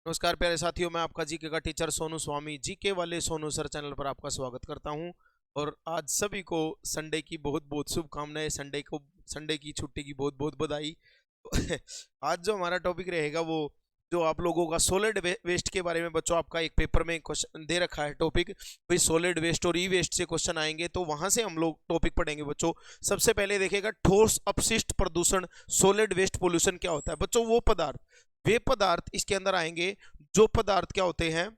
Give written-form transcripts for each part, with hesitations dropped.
नमस्कार प्यारे साथियों, मैं आपका जीके का टीचर सोनू स्वामी जीके वाले सोनू सर चैनल पर आपका स्वागत करता हूं। और आज सभी को संडे की बहुत बहुत शुभकामनाएं। संडे की छुट्टी की बहुत बहुत बधाई। आज जो हमारा टॉपिक रहेगा वो जो आप लोगों का सॉलिड वेस्ट के बारे में। बच्चों, आपका एक पेपर में क्वेश्चन दे रखा है टॉपिक, भाई सॉलिड वेस्ट और ई वेस्ट से क्वेश्चन आएंगे, तो वहां से हम लोग टॉपिक पढ़ेंगे। बच्चों, सबसे पहले देखेगा ठोस अपशिष्ट प्रदूषण, सॉलिड वेस्ट पोल्यूशन क्या होता है। बच्चों, वे पदार्थ इसके अंदर आएंगे जो पदार्थ क्या होते हैं,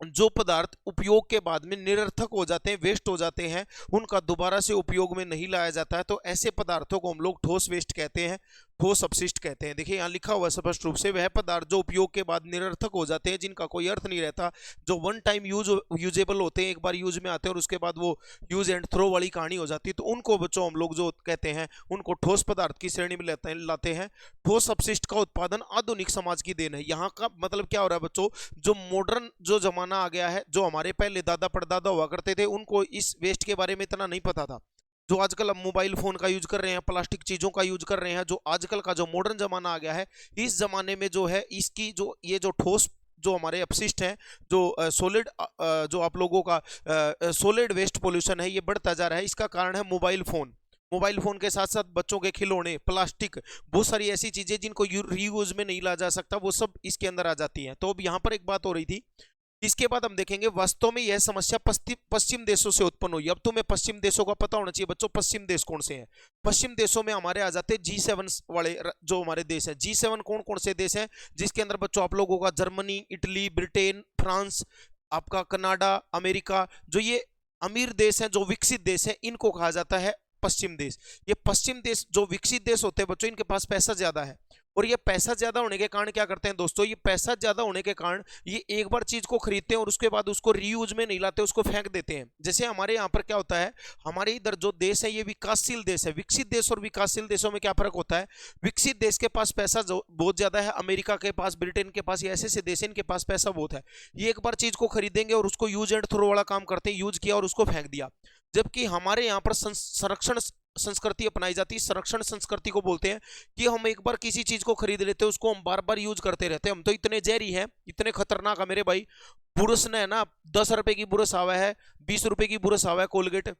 जो पदार्थ उपयोग के बाद में निरर्थक हो जाते हैं, वेस्ट हो जाते हैं, उनका दोबारा से उपयोग में नहीं लाया जाता है, तो ऐसे पदार्थों को हम लोग ठोस वेस्ट कहते हैं, ठोस अपशिष्ट कहते हैं। देखिए यहाँ लिखा हुआ स्पष्ट रूप से, वह पदार्थ जो उपयोग के बाद निरर्थक हो जाते हैं, जिनका कोई अर्थ नहीं रहता, जो वन टाइम यूजेबल होते हैं, एक बार यूज में आते हैं और उसके बाद वो यूज एंड थ्रो वाली कहानी हो जाती है, तो उनको बच्चों हम लोग जो कहते हैं उनको ठोस पदार्थ की श्रेणी में लाते हैं। ठोस अपशिष्ट का उत्पादन आधुनिक समाज की देन है। यहाँ का मतलब क्या हो रहा है बच्चों, जो मॉडर्न जो जमाना आ गया है, जो हमारे पहले दादा परदादा हुआ करते थे, उनको इस वेस्ट के बारे में इतना नहीं पता था। जो आजकल हम मोबाइल फोन का यूज कर रहे हैं, प्लास्टिक चीजों का यूज कर रहे हैं, जो आजकल का जो मॉडर्न जमाना आ गया है, इस जमाने में जो है इसकी जो ये जो ठोस जो हमारे अपशिष्ट हैं, जो सॉलिड जो आप लोगों का सॉलिड वेस्ट पोल्यूशन है, ये बढ़ता जा रहा है। इसका कारण है मोबाइल फोन के साथ साथ बच्चों के खिलौने, प्लास्टिक, बहुत सारी ऐसी चीजें जिनको रीयूज में नहीं ला जा सकता, वो सब इसके अंदर आ जाती हैं। तो अब यहाँ पर एक बात हो रही थी, इसके बाद हम देखेंगे वास्तव में यह समस्या पश्चिम देशों से उत्पन्न हुई। अब तुम्हें पश्चिम देशों का पता होना चाहिए बच्चों। पश्चिम देश कौन से हैं? पश्चिम देशों में हमारे आ जाते हैं G7 वाले जो हमारे देश हैं। G7 कौन कौन से देश हैं? जिसके अंदर बच्चों आप लोगों का जर्मनी, इटली, ब्रिटेन, फ्रांस, आपका कनाडा, अमेरिका, जो ये अमीर देश हैं, जो विकसित देश हैं, इनको कहा जाता है पश्चिम देश। ये पश्चिम देश जो विकसित देश होते हैं बच्चों, इनके पास पैसा ज्यादा है, और ये पैसा ज्यादा होने के कारण क्या करते हैं दोस्तों, ये पैसा ज्यादा होने के कारण ये एक बार चीज को खरीदते हैं और उसके बाद उसको रीयूज में नहीं लाते, उसको फेंक देते हैं। जैसे हमारे यहाँ पर क्या होता है, हमारे इधर जो देश है ये विकासशील देश है। विकसित देश और विकासशील देशों में क्या फर्क होता है? विकसित देश के पास पैसा बहुत ज्यादा है, अमेरिका के पास, ब्रिटेन के पास, ये ऐसे ऐसे देश इनके पास पैसा बहुत है। ये एक बार चीज को खरीदेंगे और उसको यूज एंड थ्रो वाला काम करते हैं, यूज किया और उसको फेंक दिया। जबकि हमारे यहाँ पर संरक्षण संस्कृति अपनाई जाती है। संरक्षण संस्कृति को बोलते हैं कि हम एक बार किसी चीज को खरीद लेते हैं, उसको हम बार बार यूज करते रहते हैं। हम तो इतने जहरी हैं, इतने खतरनाक है मेरे भाई। बुरश ने ना 10 रुपए की बुरश आवा है, 20 रुपए की बुरश आवा है कोलगेट,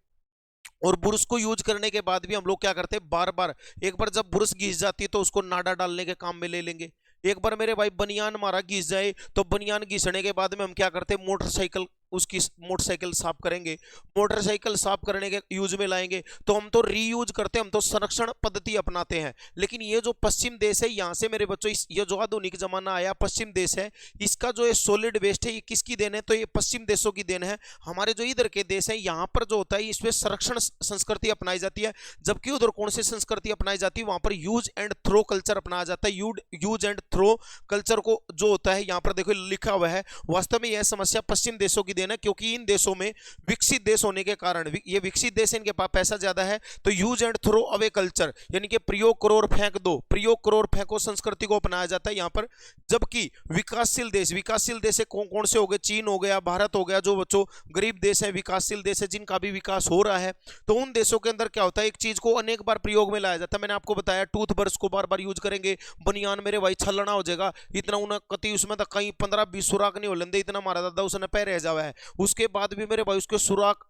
और बुरश को यूज करने के बाद भी हम लोग क्या करते हैं, बार बार एक बार जब बुरश घिस जाती है तो उसको नाडा डालने के काम में ले लेंगे। एक बार मेरे भाई बनियान हमारा घिस जाए तो बनियान घिसने के बाद में हम क्या करते हैं, मोटरसाइकिल साफ करेंगे, मोटरसाइकिल साफ करने के यूज में लाएंगे। तो हम तो रीयूज करते हैं, हम तो संरक्षण पद्धति अपनाते हैं। लेकिन ये जो पश्चिम देश है, यहाँ से मेरे बच्चों ये जो आधुनिक जमाना आया पश्चिम देश है, इसका जो ये सॉलिड वेस्ट है ये किसकी देन है? तो ये पश्चिम देशों की देन है। हमारे जो इधर के देश है, यहाँ पर जो होता है इसमें संरक्षण संस्कृति अपनाई जाती है, जबकि उधर कौन सी संस्कृति अपनाई जाती है? वहां पर यूज एंड थ्रो कल्चर अपनाया जाता है। यूज एंड थ्रो कल्चर को जो होता है, यहाँ पर देखो लिखा हुआ है, वास्तव में यह समस्या पश्चिम देशों की देन है, क्योंकि इन देशों में विकसित देश होने के कारण, ये विकसित देश है, इनके पास पैसा ज्यादा है, तो use and throw away culture, यानी कि प्रयोग करो और फेंक दो, प्रयोग करो और फेंको संस्कृति को अपनाया जाता है यहाँ पर। जबकि विकासशील देश कौन कौन से हो गए? चीन हो गया, भारत हो गया, जो बच्चों गरीब देश है, विकासशील देश है, जिनका भी विकास हो रहा है, तो उन देशों के अंदर क्या होता है, एक चीज को अनेक बार प्रयोग में लाया जाता है। मैंने आपको बताया टूथ ब्रश को बार बार यूज करेंगे, बनियान मेरे भाई छलना हो जाएगा, इतना उन्हें कति उसमें तक कहीं 15-20 सुराख नहीं हो लेंदे, इतना मारा दादा उसने पैर रह जावा है। उसके बाद भी मेरे भाई उसके सुराख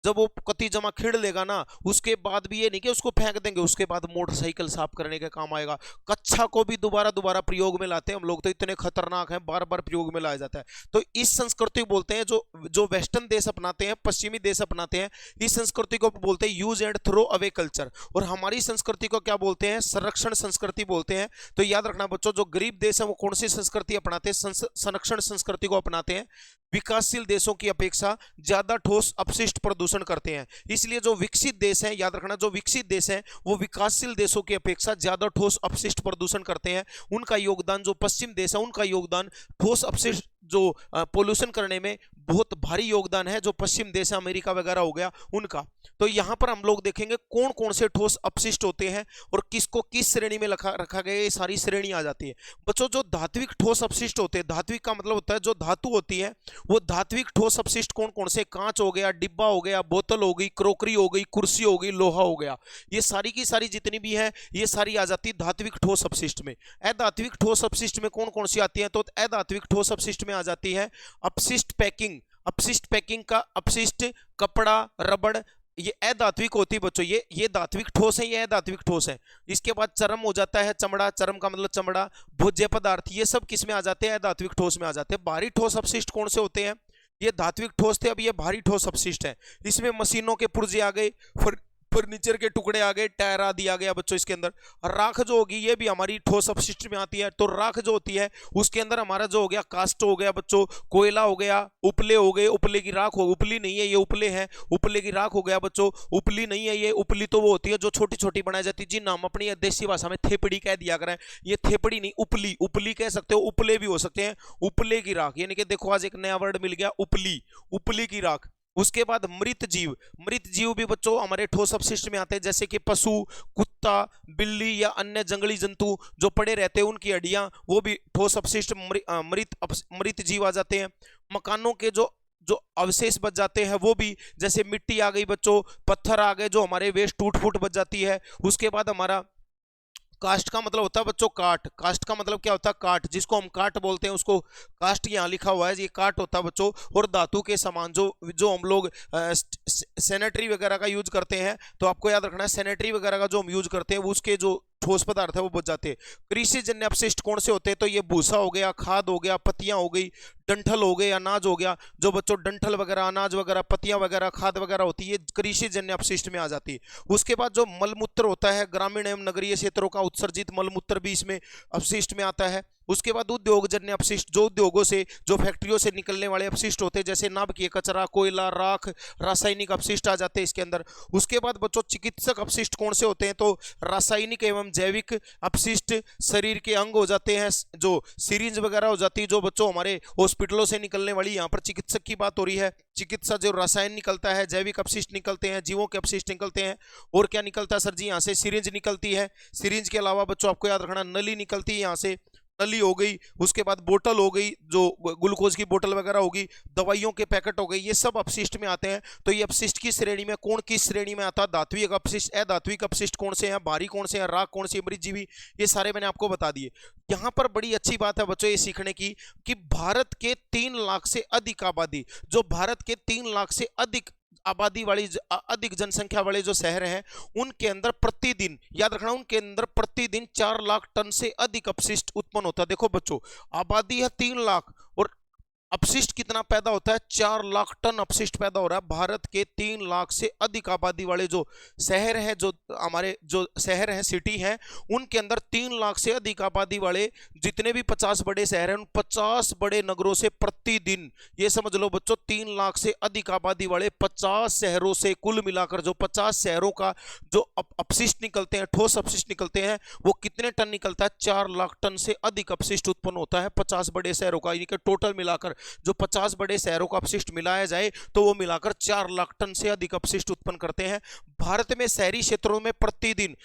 जब वो कति जमा खिड़ लेगा ना, उसके बाद भी ये नहीं कि उसको फेंक देंगे, उसके बाद मोटरसाइकिल साफ करने के काम आएगा। कच्छा को भी दोबारा दोबारा प्रयोग में लाते हैं हम लोग, तो इतने खतरनाक हैं, बार बार प्रयोग में लाया जाता है। तो इस संस्कृति को बोलते हैं, जो वेस्टर्न देश अपनाते हैं, पश्चिमी देश अपनाते हैं, इस संस्कृति को बोलते हैं use and throw away culture. और हमारी संस्कृति को क्या बोलते हैं? संरक्षण संस्कृति बोलते हैं। तो याद रखना बच्चों, जो गरीब देश है वो कौन सी संस्कृति अपनाते हैं? संरक्षण संस्कृति को अपनाते हैं। विकासशील देशों की अपेक्षा ज्यादा ठोस अपशिष्ट प्रदूषण करते हैं। इसलिए जो विकसित देश है, याद रखना, जो विकसित देश है वो विकासशील देशों की अपेक्षा ज्यादा ठोस अपशिष्ट प्रदूषण करते हैं। उनका योगदान, जो पश्चिम देश है, उनका योगदान ठोस अपशिष्ट जो पोल्यूशन करने में बहुत भारी योगदान है जो पश्चिम देश अमेरिका वगैरह हो गया उनका। तो यहाँ पर हम लोग देखेंगे कौन कौन से ठोस अपशिष्ट होते हैं और किसको किस श्रेणी में रखा गया, ये सारी श्रेणी आ जाती है बच्चों। जो धात्विक ठोस अपशिष्ट होते हैं, धात्विक का मतलब होता है जो धातु होती है, वो धात्विक ठोस अपशिष्ट कौन कौन से, कांच हो गया, डिब्बा हो गया, बोतल हो गई, क्रोकरी हो गई, कुर्सी हो गई, लोहा हो गया, ये सारी की सारी जितनी भी है ये सारी आ जाती है धात्विक ठोस अपशिष्ट में। अधात्विक ठोस अपशिष्ट में कौन कौन सी आती है, तो अधात्विक ठोस अपशिष्ट में आ जाती है अपशिष्ट पैकिंग, अपशिष्ट पैकिंग का अपशिष्ट, कपड़ा, रबड़, ये अधात्विक होती है बच्चों। ये धात्विक ठोस है, ये अधात्विक ठोस है। इसके बाद चर्म हो जाता है, चमड़ा, चर्म का मतलब चमड़ा, भोज्य पदार्थ, ये सब किस में आ जाते हैं, अधात्विक ठोस में आ जाते हैं। भारी ठोस अपशिष्ट कौन से होते हैं, ये धात्विक ठोस थे, अब ये भारी ठोस अपशिष्ट है। इसमें मशीनों के पुर्जे आ गए, फर्नीचर के टुकड़े आ गए, टायर आदि आ गया बच्चों। इसके अंदर राख जो होगी ये भी हमारी ठोस अपशिष्ट में आती है। तो राख जो होती है उसके अंदर हमारा जो हो गया कास्ट हो गया बच्चों, कोयला हो गया, उपले हो गए, उपले की राख हो, उपली नहीं है ये उपले हैं, उपले की राख हो गया बच्चों, उपली नहीं है ये, उपली तो वो होती है जो छोटी छोटी बनाई जाती है, जी नाम अपनी देसी भाषा में थेपड़ी कह दिया करें, ये थेपड़ी नहीं उपली, उपली कह सकते हो, उपले भी हो सकते हैं, उपले की राख, यानी कि देखो आज एक नया वर्ड मिल गया उपली, उपली की राख। उसके बाद मृत जीव, मृत जीव भी बच्चों हमारे ठोस अपशिष्ट में आते हैं, जैसे कि पशु, कुत्ता, बिल्ली या अन्य जंगली जंतु जो पड़े रहते हैं उनकी हड्डियां, वो भी ठोस अपशिष्ट मृत जीव आ जाते हैं। मकानों के जो जो अवशेष बच जाते हैं वो भी, जैसे मिट्टी आ गई बच्चों, पत्थर आ गए जो हमारे वेस्ट टूट फूट बच जाती है। उसके बाद हमारा कास्ट का मतलब होता है बच्चों काट, कास्ट का मतलब क्या होता है काट, जिसको हम काट बोलते हैं उसको कास्ट यहाँ लिखा हुआ है, ये काट होता है बच्चों। और धातु के सामान जो जो हम लोग सैनिटरी वगैरह का यूज करते हैं, तो आपको याद रखना है सैनिटरी वगैरह का जो हम यूज करते हैं उसके जो ठोस पदार्थ है वो बच जाते हैं। कृषि जन्य अपशिष्ट कौन से होते हैं, तो ये भूसा हो गया, खाद हो गया, पत्तियां हो गई, डंठल हो गए, अनाज हो गया, जो बच्चों डंठल वगैरह, अनाज वगैरह, पत्तियां वगैरह, खाद वगैरह होती है, कृषि जन्य अपशिष्ट में आ जाती है। उसके बाद जो मलमूत्र होता है, ग्रामीण एवं नगरीय क्षेत्रों का उत्सर्जित मलमूत्र भी इसमें अपशिष्ट में आता है। उसके बाद उद्योग जन्य अपशिष्ट, जो उद्योगों से, जो फैक्ट्रियों से निकलने वाले अपशिष्ट होते हैं, जैसे नाभिकीय कचरा, कोयला, राख, रासायनिक अपशिष्ट आ जाते हैं इसके अंदर। उसके बाद बच्चों चिकित्सक अपशिष्ट कौन से होते हैं, तो रासायनिक एवं जैविक अपशिष्ट, शरीर के अंग हो जाते हैं, जो सिरिंज वगैरह हो जाती है, जो बच्चों हमारे हॉस्पिटलों से निकलने वाली, यहाँ पर चिकित्सक की बात हो रही है, चिकित्सा जो रसायन निकलता है, जैविक अपशिष्ट निकलते हैं, जीवों के अपशिष्ट निकलते हैं। और क्या निकलता है सर जी, यहाँ से सिरिंज निकलती है। सिरिंज के अलावा बच्चों आपको याद रखना नली निकलती है, यहाँ से नली हो गई। उसके बाद बोतल हो गई, जो ग्लूकोज की बोतल वगैरह होगी, दवाइयों के पैकेट हो गए, ये सब अपशिष्ट में आते हैं। तो ये अपशिष्ट की श्रेणी में कौन किस श्रेणी में आता है, धात्विक अपशिष्ट, अधात्विक अपशिष्ट कौन से हैं, भारी कौन से हैं, राख कौन सी, मृतजीवी, ये सारे मैंने आपको बता दिए। यहाँ पर बड़ी अच्छी बात है बच्चों ये सीखने की कि भारत के 3 लाख से अधिक आबादी, जो भारत के 3 लाख से अधिक आबादी वाली, अधिक जनसंख्या वाले जो शहर हैं, उनके अंदर प्रतिदिन, याद रखना, उनके अंदर प्रतिदिन 4 लाख टन से अधिक अपशिष्ट उत्पन्न होता है। देखो बच्चों आबादी है 3 लाख और अपशिष्ट कितना पैदा होता है, 4 लाख टन अपशिष्ट पैदा हो रहा है। भारत के 3 लाख से अधिक आबादी वाले जो शहर हैं, जो हमारे जो शहर हैं, सिटी हैं, उनके अंदर 3 लाख से अधिक आबादी वाले जितने भी 50 बड़े शहर हैं, उन 50 बड़े नगरों से प्रतिदिन, ये समझ लो बच्चों 3 लाख से अधिक आबादी वाले 50 शहरों से कुल मिलाकर जो 50 शहरों का जो अपशिष्ट निकलते हैं, ठोस अपशिष्ट निकलते हैं, वो कितने टन निकलता है, 4 लाख टन से अधिक अपशिष्ट उत्पन्न होता है 50 बड़े शहरों का। यानी कि टोटल मिलाकर जो 50 बड़े शहरों का अपशिष्ट मिलाया जाए तो वो मिलाकर 4 लाख टन से अधिक अपशिष्ट उत्पन्न करते हैं। भारत में शहरी क्षेत्रों में प्रतिदिन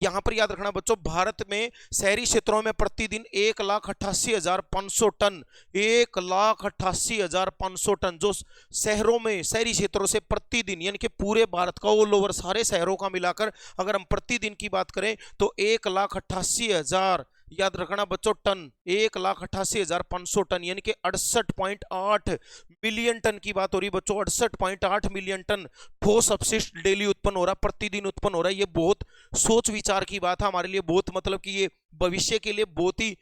यहां पर याद रखना बच्चों, भारत में शहरी क्षेत्रों में प्रतिदिन 1,88,500 टन, 1,88,500 टन जो शहरों में, शहरी क्षेत्रों से प्रतिदिन, यानी कि पूरे भारत का ऑल ओवर सारे शहरों का मिलाकर अगर हम प्रतिदिन की बात करें तो 1,88,000, याद रखना बच्चों, टन, 1,88,500 टन, यानी कि 68.8 मिलियन टन की बात हो रही है बच्चों। 68.8 मिलियन टन ठोस अपशिष्ट डेली उत्पन्न हो रहा है, प्रतिदिन उत्पन्न हो रहा है। ये बहुत सोच विचार की बात है हमारे लिए, बहुत मतलब कि ये भविष्य के लिए बहुत ही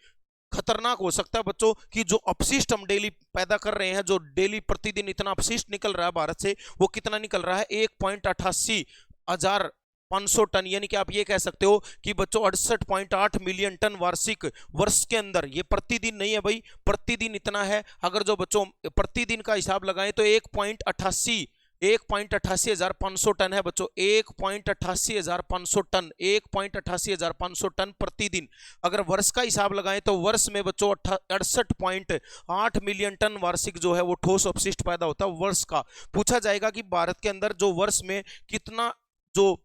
खतरनाक हो सकता है बच्चों कि जो अपशिष्ट हम डेली पैदा कर रहे हैं, जो डेली प्रतिदिन इतना अपशिष्ट निकल रहा है भारत से, वो कितना निकल रहा है, 1,88,500 टन, यानी कि आप ये कह सकते हो कि बच्चों 68.8 मिलियन टन वार्षिक, वर्ष के अंदर। ये प्रतिदिन नहीं है भाई, प्रतिदिन इतना है। अगर जो बच्चों प्रतिदिन का हिसाब लगाएं तो 1.88 1,88,500 टन है बच्चों, 1,88,500 टन, 1,88,500 टन प्रतिदिन। अगर वर्ष का हिसाब लगाएं तो वर्ष में बच्चों 68.8 मिलियन टन वार्षिक जो है वो ठोस अपशिष्ट पैदा होता है वर्ष का। पूछा जाएगा कि भारत के अंदर जो वर्ष में कितना जो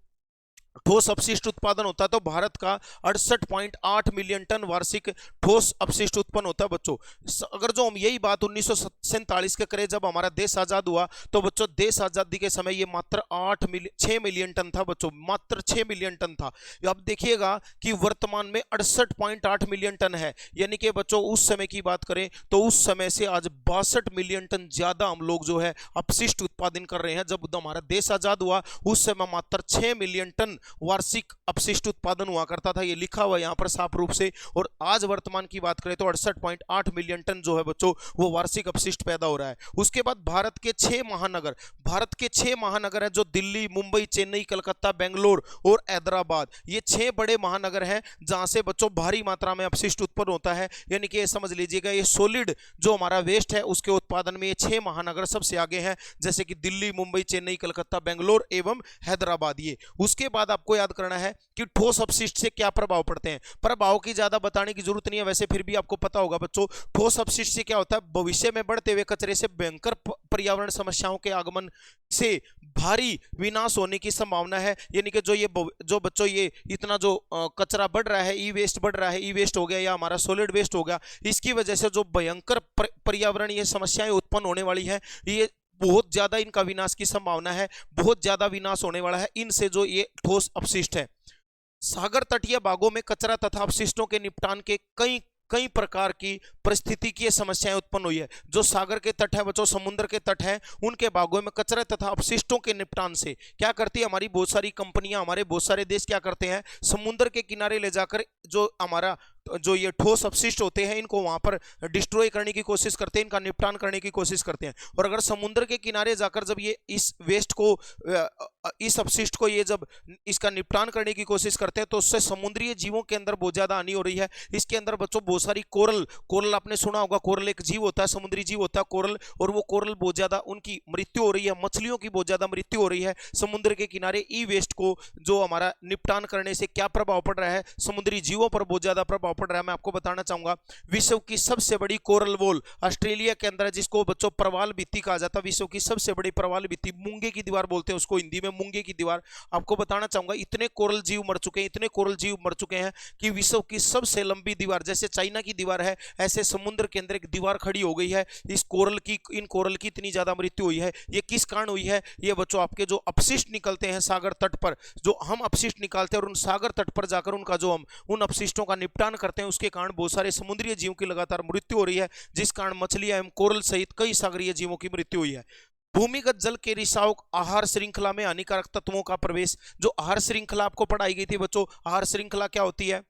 ठोस अपशिष्ट उत्पादन होता है, तो भारत का 68.8 मिलियन टन वार्षिक ठोस अपशिष्ट उत्पन्न होता है बच्चों। अगर जो हम यही बात 1947 के करें जब हमारा देश आजाद हुआ, तो बच्चों देश आजादी के समय ये मात्र 6 मिलियन टन था बच्चों, मात्र 6 मिलियन टन था। अब देखिएगा कि वर्तमान में 68.8 मिलियन टन है, यानी कि बच्चों उस समय की बात करें तो उस समय से आज 62 मिलियन टन ज्यादा हम लोग जो है अपशिष्ट उत्पादन कर रहे हैं। जब हमारा देश आजाद हुआ उस समय मात्र 6 मिलियन टन वार्षिक अपशिष्ट उत्पादन हुआ करता था, ये लिखा हुआ यहां पर साफ रूप से। और आज वर्तमान की बात करें तो 68.8 मिलियन टन जो है बच्चों वो वार्षिक अपशिष्ट पैदा हो रहा है। उसके बाद भारत के 6 महानगर है जो दिल्ली, मुंबई, चेन्नई, कलकत्ता, बेंगलोर और हैदराबाद, ये 6 बड़े महानगर हैं जहां से बच्चों भारी मात्रा में अपशिष्ट उत्पन्न होता है। यानी कि ये समझ लीजिएगा ये सॉलिड जो हमारा वेस्ट है उसके उत्पादन में ये 6 महानगर सबसे आगे हैं, जैसे कि दिल्ली, मुंबई, चेन्नई, कलकत्ता, बेंगलोर एवं हैदराबाद। ये उसके बाद आपको याद करना है कि ठोस अपशिष्ट से क्या प्रभाव पड़ते हैं। प्रभाव की ज्यादा बताने की जरूरत नहीं है, वैसे फिर भी आपको पता होगा बच्चों ठोस अपशिष्ट से क्या होता है। भविष्य में बढ़ते हुए कचरे से भयंकर पर्यावरण समस्याओं के आगमन से भारी विनाश होने की संभावना है। यानी कि जो बच्चों ये इतना जो कचरा बढ़ रहा है, ई वेस्ट बढ़ रहा है, ई वेस्ट हो गया या हमारा सॉलिड वेस्ट हो गया, इसकी वजह से जो भयंकर पर्यावरणीय समस्याएं उत्पन्न होने वाली है, ये बहुत ज्यादा इनका विनाश की संभावना है, बहुत ज्यादा विनाश होने वाला है इनसे जो ये ठोस अपशिष्ट है। सागर तटीय भागों में कचरा तथा अपशिष्टों के निपटान के कई प्रकार की परिस्थितिकीय समस्याएं उत्पन्न हुई है। जो सागर के तट है बच्चों, समुद्र के तट है, उनके भागों में कचरा तथा अपशिष्टों के निपटान से क्या करती है हमारी बहुत सारी कंपनियां, हमारे बहुत सारे देश क्या करते हैं, समुद्र के किनारे ले जाकर जो हमारा जो ये ठोस अपशिष्ट होते हैं इनको वहां पर डिस्ट्रॉय करने की कोशिश करते हैं, इनका निपटान करने की कोशिश करते हैं। और अगर समुद्र के किनारे जाकर जब ये इस वेस्ट को, इस अपशिष्ट को ये जब इसका निपटान करने की कोशिश करते हैं तो उससे समुद्री जीवों के अंदर बहुत ज्यादा हानि हो रही है। इसके अंदर बच्चों बहुत सारी कोरल आपने सुना होगा, कोरल एक जीव होता है, समुद्री जीव होता है कोरल, और वो कोरल बहुत ज्यादा उनकी मृत्यु हो रही है, मछलियों की बहुत ज्यादा मृत्यु हो रही है समुद्र के किनारे। ई वेस्ट को जो हमारा निपटान करने से क्या प्रभाव पड़ रहा है, समुद्री जीवों पर बहुत ज्यादा प्रभाव पड़ रहा है। मैं आपको बताना चाहूंगा विश्व की सबसे बड़ी कोरल वॉल ऑस्ट्रेलिया के अंदर है, जिसको बच्चों प्रवाल भित्ति कहा जाता है। विश्व की सबसे बड़ी प्रवाल भित्ति, मूंगे की दीवार बोलते हैं उसको हिंदी में, मूंगे की दीवार। आपको बताना चाहूंगा इतने कोरल जीव मर चुके हैं, इतने कोरल जीव मर चुके हैं कि विश्व की सबसे लंबी दीवार, जैसे चाइना की दीवार है ऐसे समुद्र के अंदर एक दीवार खड़ी हो गई है। इस कोरल की, इन कोरल की इतनी ज्यादा मृत्यु हुई है। ये किस कारण हुई है? ये बच्चों आपके जो अपशिष्ट निकलते हैं सागर तट पर, जो हम अपशिष्ट निकालते हैं और उन सागर तट पर जाकर उनका जो हम उन अपशिष्टों का निपटान करते हैं, उसके कारण बहुत सारे समुद्रीय जीवों की लगातार मृत्यु हो रही है, जिस कारण मछलियां एवं कोरल सहित कई सागरीय जीवों की मृत्यु हुई है। भूमिगत जल के रिसाव, आहार श्रृंखला में हानिकारक तत्वों का प्रवेश। जो आहार श्रृंखला आपको पढ़ाई गई थी बच्चों, आहार श्रृंखला क्या होती है?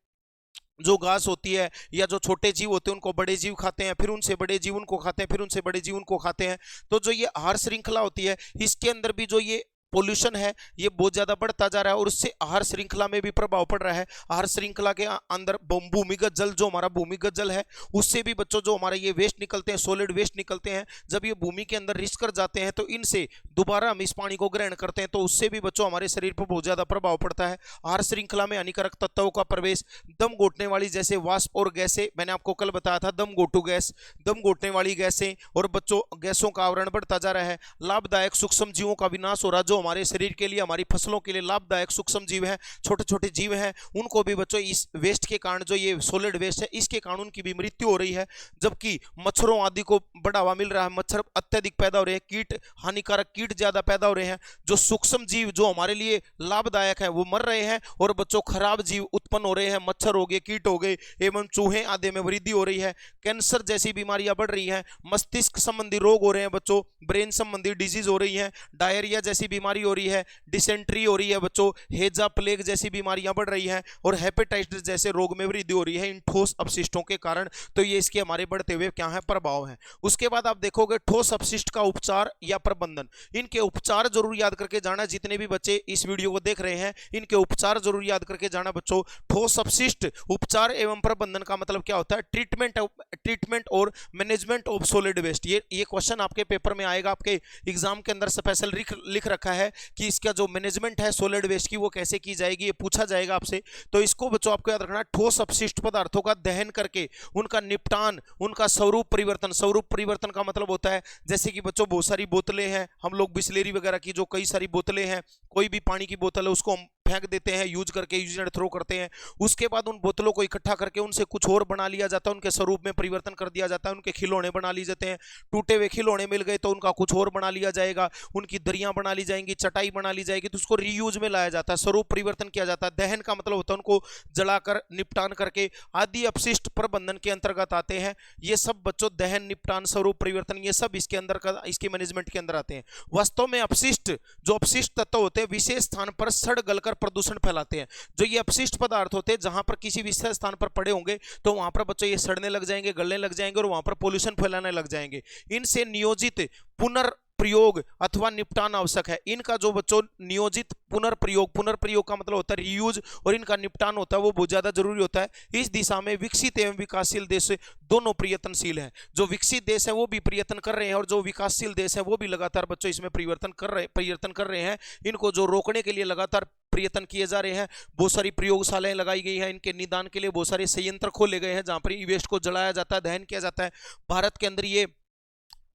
जो घास होती है या जो छोटे जीव होते हैं उनको बड़े जीव खाते हैं, फिर उनसे बड़े जीव उनको खाते हैं, फिर उनसे बड़े जीव उनको खाते हैं। तो जो ये आहार श्रृंखला होती है, इसके अंदर भी जो ये पोल्यूशन है ये बहुत ज्यादा बढ़ता जा रहा है और उससे आहार श्रृंखला में भी प्रभाव पड़ रहा है। आहार श्रृंखला के अंदर भूमिगत जल, जो हमारा भूमिगत जल है, उससे भी बच्चों जो हमारे ये वेस्ट निकलते हैं, सॉलिड वेस्ट निकलते हैं, जब ये भूमि के अंदर रिस कर जाते हैं तो इनसे दोबारा हम इस पानी को ग्रहण करते हैं, तो उससे भी बच्चों हमारे शरीर पर बहुत ज्यादा प्रभाव पड़ता है। आहार श्रृंखला में हानिकारक तत्वों का प्रवेश, दम घोटने वाली जैसे वाष्प और गैसें, मैंने आपको कल बताया था दम घोटू गैस, दम घोटने वाली गैसें और बच्चों गैसों का आवरण बढ़ता जा रहा है। लाभदायक सूक्ष्म जीवों का विनाश हो रहा, जो हमारे शरीर के लिए, हमारी फसलों के लिए लाभदायक सूक्ष्म जीव हैं, छोटे छोटे जीव हैं, उनको भी बच्चों इस वेस्ट के कारण, जो ये सॉलिड वेस्ट है इसके कारण उनकी भी मृत्यु हो रही है। जबकि मच्छरों आदि को बढ़ावा मिल रहा है, मच्छर अत्यधिक पैदा हो रहे हैं, कीट, हानिकारक कीट ज्यादा पैदा हो रहे हैं, जो सूक्ष्म जीव जो हमारे लिए लाभदायक है वो मर रहे हैं और बच्चों खराब जीव उत्पन्न हो रहे हैं, मच्छर हो गए, कीट हो गए एवं चूहे आदि में वृद्धि हो रही है। कैंसर जैसी बीमारियां बढ़ रही हैं, मस्तिष्क संबंधी रोग हो रहे हैं बच्चों, ब्रेन संबंधी डिजीज हो रही है, डायरिया जैसी बीमारी बीमारी हो रही है, डिसेंट्री हो रही है बच्चों, हेजा प्लेग जैसी बीमारियां बढ़ रही हैं और हेपेटाइटिस जैसे रोग में वृद्धि हो रही है इन ठोस अपशिष्टों के कारण। तो ये इसके हमारे बढ़ते हुए क्या है, प्रभाव है। उसके बाद आप देखोगे ठोस अपशिष्ट का उपचार या प्रबंधन। इनके उपचार जरूर याद करके जाना, जितने भी बच्चे इस वीडियो को देख रहे हैं इनके उपचार जरूर याद करके जाना बच्चों। ठोस अपशिष्ट उपचार एवं प्रबंधन का मतलब क्या होता है, ट्रीटमेंट और मैनेजमेंट ऑफ सॉलिड वेस्ट। ये क्वेश्चन आपके पेपर में आएगा, आपके एग्जाम के अंदर स्पेशल लिख रखा है कि इसका जो मैनेजमेंट है सॉलिड वेस्ट की वो कैसे की जाएगी, ये पूछा जाएगा आपसे। तो इसको बच्चों आपको याद रखना, ठोस अपशिष्ट पदार्थों का दहन करके उनका निपटान, उनका स्वरूप परिवर्तन। स्वरूप परिवर्तन का मतलब होता है जैसे कि बच्चों बहुत सारी बोतलें हैं, हम लोग बिस्लेरी वगैरह की जो कई सारी बोतलें हैं, कोई भी पानी की बोतल है उसको हम फेंक देते हैं, यूज एंड थ्रो करते हैं। उसके बाद उन बोतलों को इकट्ठा करके उनसे कुछ और बना लिया जाता है, उनके स्वरूप में परिवर्तन कर दिया जाता है, उनके खिलौने बना लिए जाते हैं। टूटे हुए खिलौने मिल गए तो उनका कुछ और बना लिया जाएगा, उनकी दरियां बना ली जाएंगी, चटाई बना ली जाएगी, तो उसको रीयूज में लाया जाता है, स्वरूप परिवर्तन किया जाता है। दहन का मतलब होता है उनको जलाकर निपटान करके, आदि अपशिष्ट प्रबंधन के अंतर्गत आते हैं। ये सब बच्चों दहन, निपटान, स्वरूप परिवर्तन, ये सब इसके अंदर इसके मैनेजमेंट के अंदर आते हैं। वास्तव में अपशिष्ट, जो अपशिष्ट तत्व होते हैं विशेष स्थान पर सड़ गलकर प्रदूषण फैलाते हैं। जो ये अपशिष्ट पदार्थ होते हैं जहां पर किसी विशेष स्थान पर पड़े होंगे तो वहां पर बच्चों ये सड़ने लग जाएंगे, गलने लग जाएंगे और वहां पर पोल्यूशन फैलाने लग जाएंगे। इनसे नियोजित पुनर्प्रयोग अथवा निपटान आवश्यक है। इनका जो बच्चों नियोजित पुनर्प्रयोग का मतलब होता है रीयूज, और इनका निपटान होता है वो बहुत ज्यादा जरूरी होता है। इस दिशा में विकसित एवं विकासशील देश दोनों प्रयत्नशील हैं। जो विकसित देश है वो भी प्रयत्न कर रहे हैं और जो विकासशील देश है वो भी लगातार बच्चों इसमें प्रयत्न कर रहे हैं। इनको जो रोकने के लिए लगातार प्रयत्न किए जा रहे हैं। बहुत सारी प्रयोगशालाएं लगाई गई हैं, इनके निदान के लिए बहुत सारे संयंत्र खोले गए हैं जहां पर ई वेस्ट को जलाया जाता है, दहन किया जाता है। भारत के अंदर ये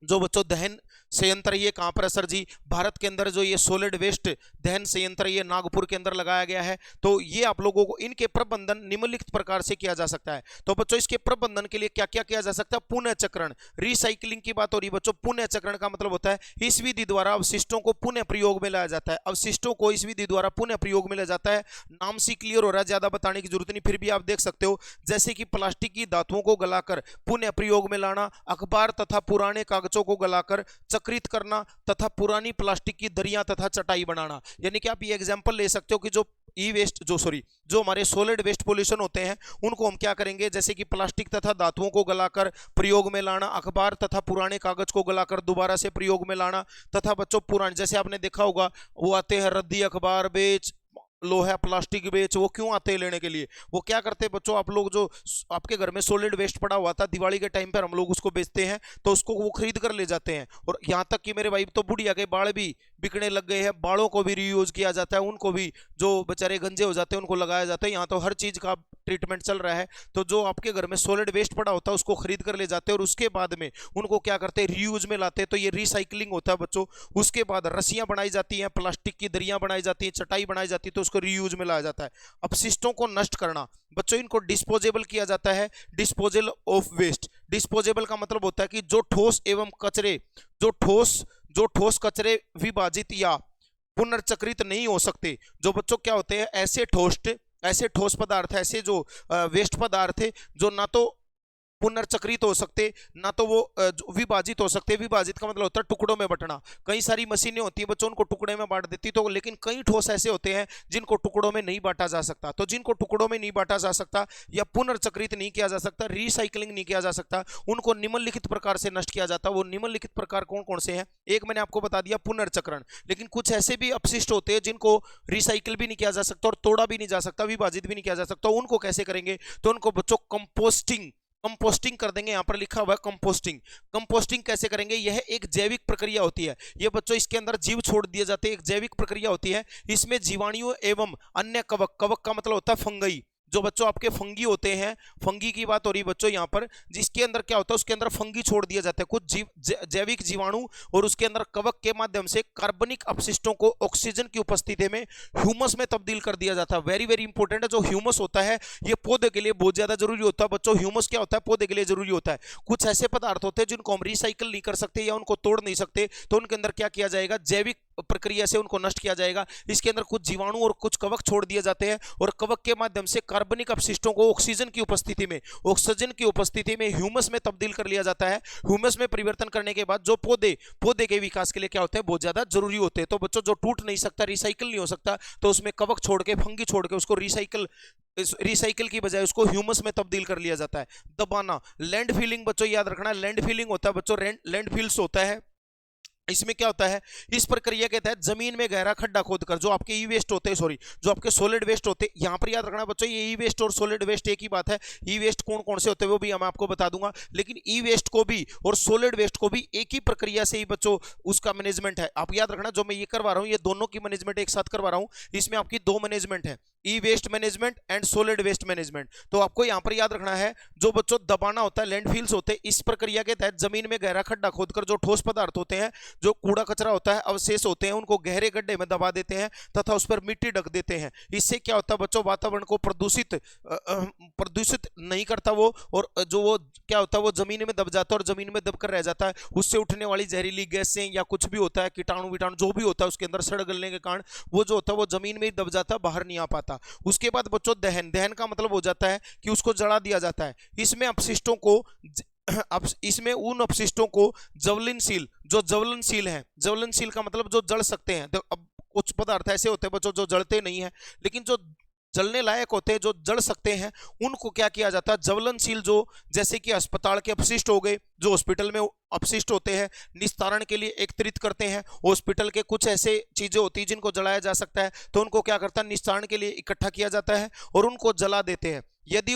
जो बच्चों दहन संयंत्र ये कहां पर है सर जी, भारत के अंदर जो ये सॉलिड वेस्ट दहन संयंत्र ये नागपुर के अंदर लगाया गया है। तो ये आप लोगों को इनके प्रबंधन निम्नलिखित प्रकार से किया जा सकता है। तो बच्चों इसके प्रबंधन के लिए क्या क्या किया जा सकता है, पुनः चक्रण, रिसाइकलिंग की बात हो रही है बच्चों। पुनः चक्रण का मतलब होता है इस विधि द्वारा अवशिष्टों को पुनः प्रयोग में लाया जाता है। अवशिष्टों को इस विधि द्वारा पुनः प्रयोग में लाया जाता है। नाम से क्लियर हो रहा है, ज्यादा बताने की जरूरत नहीं, फिर भी आप देख सकते हो। जैसे कि प्लास्टिक की धातुओं को गलाकर पुनः प्रयोग में लाना, अखबार तथा पुराने कागजों को गलाकर चक्रित करना तथा पुरानी प्लास्टिक की दरियां तथा चटाई बनाना। यानी कि आप ये एग्जांपल ले सकते हो कि जो ई वेस्ट जो हमारे सॉलिड वेस्ट पोल्यूशन होते हैं उनको हम क्या करेंगे, जैसे कि प्लास्टिक तथा धातुओं को गलाकर प्रयोग में लाना, अखबार तथा पुराने कागज को गलाकर दोबारा से प्रयोग में लाना, तथा बच्चों पुराने, जैसे आपने देखा होगा वो आते हैं रद्दी अखबार बेच, लोहा प्लास्टिक बेच, वो क्यों आते हैं लेने के लिए, वो क्या करते हैं बच्चों, आप लोग जो आपके घर में सॉलिड वेस्ट पड़ा हुआ था दिवाली के टाइम पर हम लोग उसको बेचते हैं तो उसको वो खरीद कर ले जाते हैं। और यहाँ तक कि मेरे भाई तो बुढ़िया के बाल भी बिकने लग गए हैं, बालों को भी रीयूज किया जाता है, उनको भी जो बेचारे गंजे हो जाते हैं उनको लगाया जाता है। यहाँ तो हर चीज का ट्रीटमेंट चल रहा है। तो जो आपके घर में सॉलिड वेस्ट पड़ा होता है उसको खरीद कर ले जाते हैं और उसके बाद में उनको क्या करते हैं, रीयूज में लाते हैं। तो ये रिसाइकलिंग होता है बच्चों। उसके बाद रस्सियां बनाई जाती हैं, प्लास्टिक की दरियां बनाई जाती हैं, चटाई बनाई जाती है, तो उसको रीयूज में लाया जाता है। अपशिष्टों को नष्ट करना बच्चों, इनको डिस्पोजेबल किया जाता है, डिस्पोजल ऑफ वेस्ट। डिस्पोजेबल का मतलब होता है कि जो ठोस एवं कचरे, जो ठोस कचरे विभाजित या पुनर्चक्रित नहीं हो सकते, जो बच्चों क्या होते हैं, ऐसे ठोस पदार्थ, ऐसे जो वेस्ट पदार्थ है जो ना तो पुनर्चक्रित हो सकते ना तो वो विभाजित हो सकते। विभाजित का मतलब होता है टुकड़ों में बंटना। कई सारी मशीनें होती है बच्चों उनको टुकड़े में बांट देती, तो लेकिन कई ठोस ऐसे होते हैं जिनको टुकड़ों में नहीं बांटा जा सकता। तो जिनको टुकड़ों में नहीं बांटा जा सकता या पुनर्चक्रित नहीं किया जा सकता, रिसाइकलिंग नहीं किया जा सकता, उनको निम्नलिखित प्रकार से नष्ट किया जाता है। वो निम्नलिखित प्रकार कौन कौन से हैं, एक मैंने आपको बता दिया पुनर्चक्रण, लेकिन कुछ ऐसे भी अपशिष्ट होते हैं जिनको रिसाइकिल भी नहीं किया जा सकता और तोड़ा भी नहीं जा सकता, विभाजित भी नहीं किया जा सकता। उनको कैसे करेंगे, तो उनको बच्चों कंपोस्टिंग कर देंगे। यहां पर लिखा हुआ है कंपोस्टिंग कैसे करेंगे, यह एक जैविक प्रक्रिया होती है। ये बच्चों इसके अंदर जीव छोड़ दिए जाते हैं, एक जैविक प्रक्रिया होती है। इसमें जीवाणुओं एवं अन्य कवक का मतलब होता है फंगई, जो बच्चों आपके फंगी होते हैं, फंगी की बात हो रही है बच्चों यहाँ पर, जिसके अंदर क्या होता है, उसके अंदर फंगी छोड़ दिया जाता है, कुछ जैविक जीवाणु, और उसके अंदर कवक के माध्यम से कार्बनिक अपशिष्टों को ऑक्सीजन की उपस्थिति में ह्यूमस में तब्दील कर दिया जाता है। वेरी वेरी इंपॉर्टेंट है। जो ह्यूमस होता है ये पौधे के लिए बहुत ज्यादा जरूरी होता है बच्चों। ह्यूमस क्या होता है, पौधे के लिए जरूरी होता है। कुछ ऐसे पदार्थ होते हैं जिनको हम रिसाइकिल नहीं कर सकते या उनको तोड़ नहीं सकते, तो उनके अंदर क्या किया जाएगा, जैविक प्रक्रिया से उनको नष्ट किया जाएगा। इसके अंदर कुछ जीवाणु और कुछ कवक छोड़ दिए जाते हैं और कवक के माध्यम से कार्बनिक अपशिष्टों को ऑक्सीजन की उपस्थिति में ह्यूमस में तब्दील कर लिया जाता है। ह्यूमस में परिवर्तन करने के बाद जो पौधे के विकास के लिए क्या होते हैं, बहुत ज्यादा जरूरी होते हैं। तो बच्चों जो टूट नहीं सकता, रिसाइकल नहीं हो सकता, तो उसमें कवक छोड़ के, फंगी छोड़ के उसको रिसाइकल की बजाय उसको ह्यूमस में तब्दील कर लिया जाता है। दबाना, लैंड फिलिंग बच्चों याद रखना, लैंड फिलिंग होता है बच्चों, लैंड फिल्स होता है। इसमें क्या होता है, इस प्रक्रिया के तहत जमीन में गहरा खड्डा खोदकर जो आपके ई वेस्ट होते हैं, जो आपके सॉलिड वेस्ट होते हैं, यहां पर याद रखना बच्चों ये ई वेस्ट और सॉलिड वेस्ट एक ही बात है। ई वेस्ट कौन कौन से होते हैं वो भी मैं आपको बता दूंगा, लेकिन ई वेस्ट को भी और सॉलिड वेस्ट को भी एक ही प्रक्रिया से ही बच्चों उसका मैनेजमेंट है। आप याद रखना जो मैं ये करवा रहा हूं, ये दोनों की मैनेजमेंट एक साथ करवा रहा हूं। इसमें आपकी दो मैनेजमेंट है, E waste management and solid waste management. तो आपको यहां पर याद रखना है जो बच्चों दबाना होता है, लैंडफिल्स होते हैं, इस प्रक्रिया के तहत जमीन में गहरा खड्डा खोदकर जो ठोस पदार्थ होते हैं, जो कूड़ा कचरा होता है, अवशेष होते हैं, उनको गहरे गड्ढे में दबा देते हैं तथा उस पर मिट्टी ढक देते हैं। इससे क्या होता है बच्चों, वातावरण को प्रदूषित नहीं करता वो, और जो वो क्या होता है वो जमीन में दब जाता है और जमीन में दबकर रह जाता है। उससे उठने वाली जहरीली गैसें या कुछ भी होता है, कीटाणु विटाणु जो भी होता है उसके अंदर सड़ गलने के कारण वो जो होता है वो जमीन में ही दब जाता है, बाहर नहीं आ पाता। उसके बाद बच्चों दहन का मतलब हो जाता है कि उसको जला दिया जाता है। इसमें अपशिष्टों को इसमें उन अपशिष्टों को ज्वलनशील है, ज्वलनशील का मतलब जो जल सकते हैं। तो अब कुछ पदार्थ ऐसे होते हैं बच्चों जो जलते नहीं है, लेकिन जो जलने लायक होते हैं, जो जल सकते हैं, उनको क्या किया जाता है, ज्वलनशील, जो जैसे कि अस्पताल के अपशिष्ट हो गए, जो हॉस्पिटल में अपशिष्ट होते हैं, निस्तारण के लिए एकत्रित करते हैं। हॉस्पिटल के कुछ ऐसे चीजें होती हैं जिनको जलाया जा सकता है, तो उनको क्या करता है, निस्तारण के लिए इकट्ठा किया जाता है और उनको जला देते हैं। यदि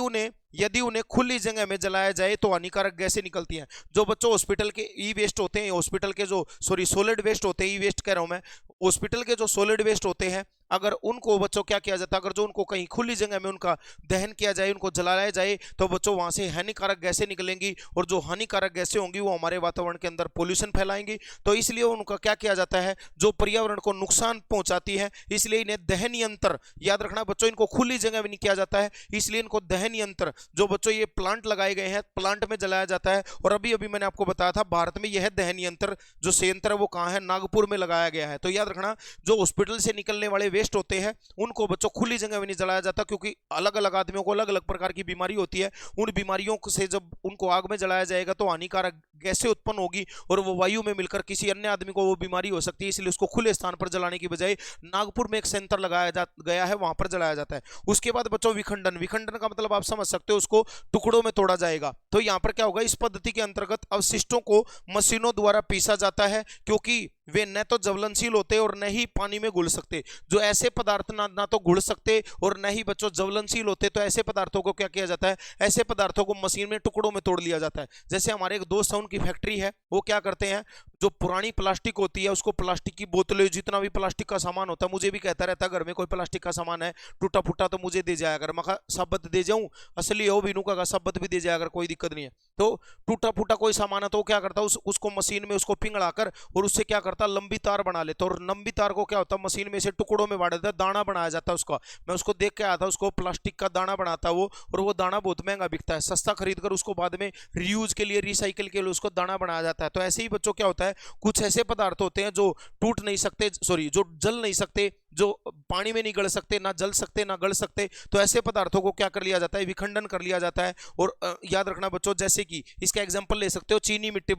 उन्हें खुली जगह में जलाया जाए तो हानिकारक गैसें निकलती हैं। जो बच्चों हॉस्पिटल के ई वेस्ट होते हैं, हॉस्पिटल के जो सॉलिड वेस्ट होते हैं, ई वेस्ट कह रहा हूं मैं, हॉस्पिटल के जो सॉलिड वेस्ट होते हैं, अगर उनको बच्चों क्या किया जाता है, अगर जो उनको कहीं खुली जगह में उनका दहन किया जाए, उनको जलाया जाए, तो बच्चों वहां से हानिकारक गैसें निकलेंगी और जो हानिकारक गैसें होंगी वो हमारे वातावरण के अंदर पोल्यूशन फैलाएंगी। तो इसलिए उनका क्या किया जाता है, जो पर्यावरण को नुकसान पहुंचाती है, इसलिए इन्हें दहन यंत्र, याद रखना बच्चों, इनको खुली जगह में नहीं किया जाता है, इसलिए इनको दहन यंत्र, जो बच्चों ये प्लांट लगाए गए हैं, प्लांट में जलाया जाता है। और अभी अभी मैंने आपको बताया था भारत में यह दहन यंत्र जो संयंत्र है वो कहाँ है, नागपुर में लगाया गया है। तो याद रखना जो हॉस्पिटल से निकलने वाले वेस्ट होते हैं उनको बच्चों खुली जगह में नहीं जलाया जाता, क्योंकि अलग अलग आदमियों को अलग अलग प्रकार की बीमारी होती है। उन बीमारियों से जब उनको आग में जलाया जाएगा तो हानिकारक गैसें उत्पन्न होगी और वो वायु में मिलकर किसी अन्य आदमी को वो बीमारी हो सकती है। इसलिए उसको खुले स्थान पर जलाने की बजाय नागपुर में एक सेंटर लगाया गया है, वहां पर जलाया जाता है। उसके बाद बच्चों विखंडन का मतलब आप समझ सकते हो, उसको टुकड़ों में तोड़ा जाएगा। तो यहां पर क्या होगा, इस पद्धति के अंतर्गत अवशिष्टों को मशीनों द्वारा पीसा जाता है, क्योंकि वे न तो ज्वलनशील होते और न ही पानी में घुल सकते। जो ऐसे पदार्थ ना तो घुल सकते और न ही बच्चों ज्वलनशील होते, तो ऐसे पदार्थों को क्या किया जाता है, ऐसे पदार्थों को मशीन में टुकड़ों में तोड़ लिया जाता है। जैसे हमारे एक दोस्त है, उनकी फैक्ट्री है, वो क्या करते हैं, जो पुरानी प्लास्टिक होती है उसको, प्लास्टिक की बोतलें, जितना भी प्लास्टिक का सामान होता है, मुझे भी कहता रहता है घर में कोई प्लास्टिक का सामान है टूटा फूटा तो मुझे दे जाया कर, मैं शब्द दे जाऊं, असली हो बीनू का शब्द भी दे जाया कर, कोई दिक्कत नहीं है। तो टूटा फूटा कोई सामान है तो क्या करता है, उसको मशीन में उसको पिघला कर और उससे क्या करता है, लंबी तार बना लेता है, और लंबी तार को क्या होता है, मशीन में से टुकड़ों में बांट देता है, दाना बनाया जाता है उसका। मैं उसको देख के आया था, उसको प्लास्टिक का दाना बनाता है वो, और वो दाना बहुत महंगा बिकता है। सस्ता खरीद कर उसको बाद में रीयूज के लिए, रिसाइकिल के लिए उसको दाना बनाया जाता है। तो ऐसे ही बच्चों क्या होता है, कुछ ऐसे पदार्थ होते हैं जो टूट नहीं सकते, जो जल नहीं सकते, जो पानी में नहीं गल सकते, ना जल सकते ना गल सकते, तो ऐसे पदार्थों को क्या कर लिया जाता है, विखंडन कर लिया जाता है। और याद रखना बच्चों, जैसे कि इसका एग्जांपल ले सकते हो चीनी मिट्टी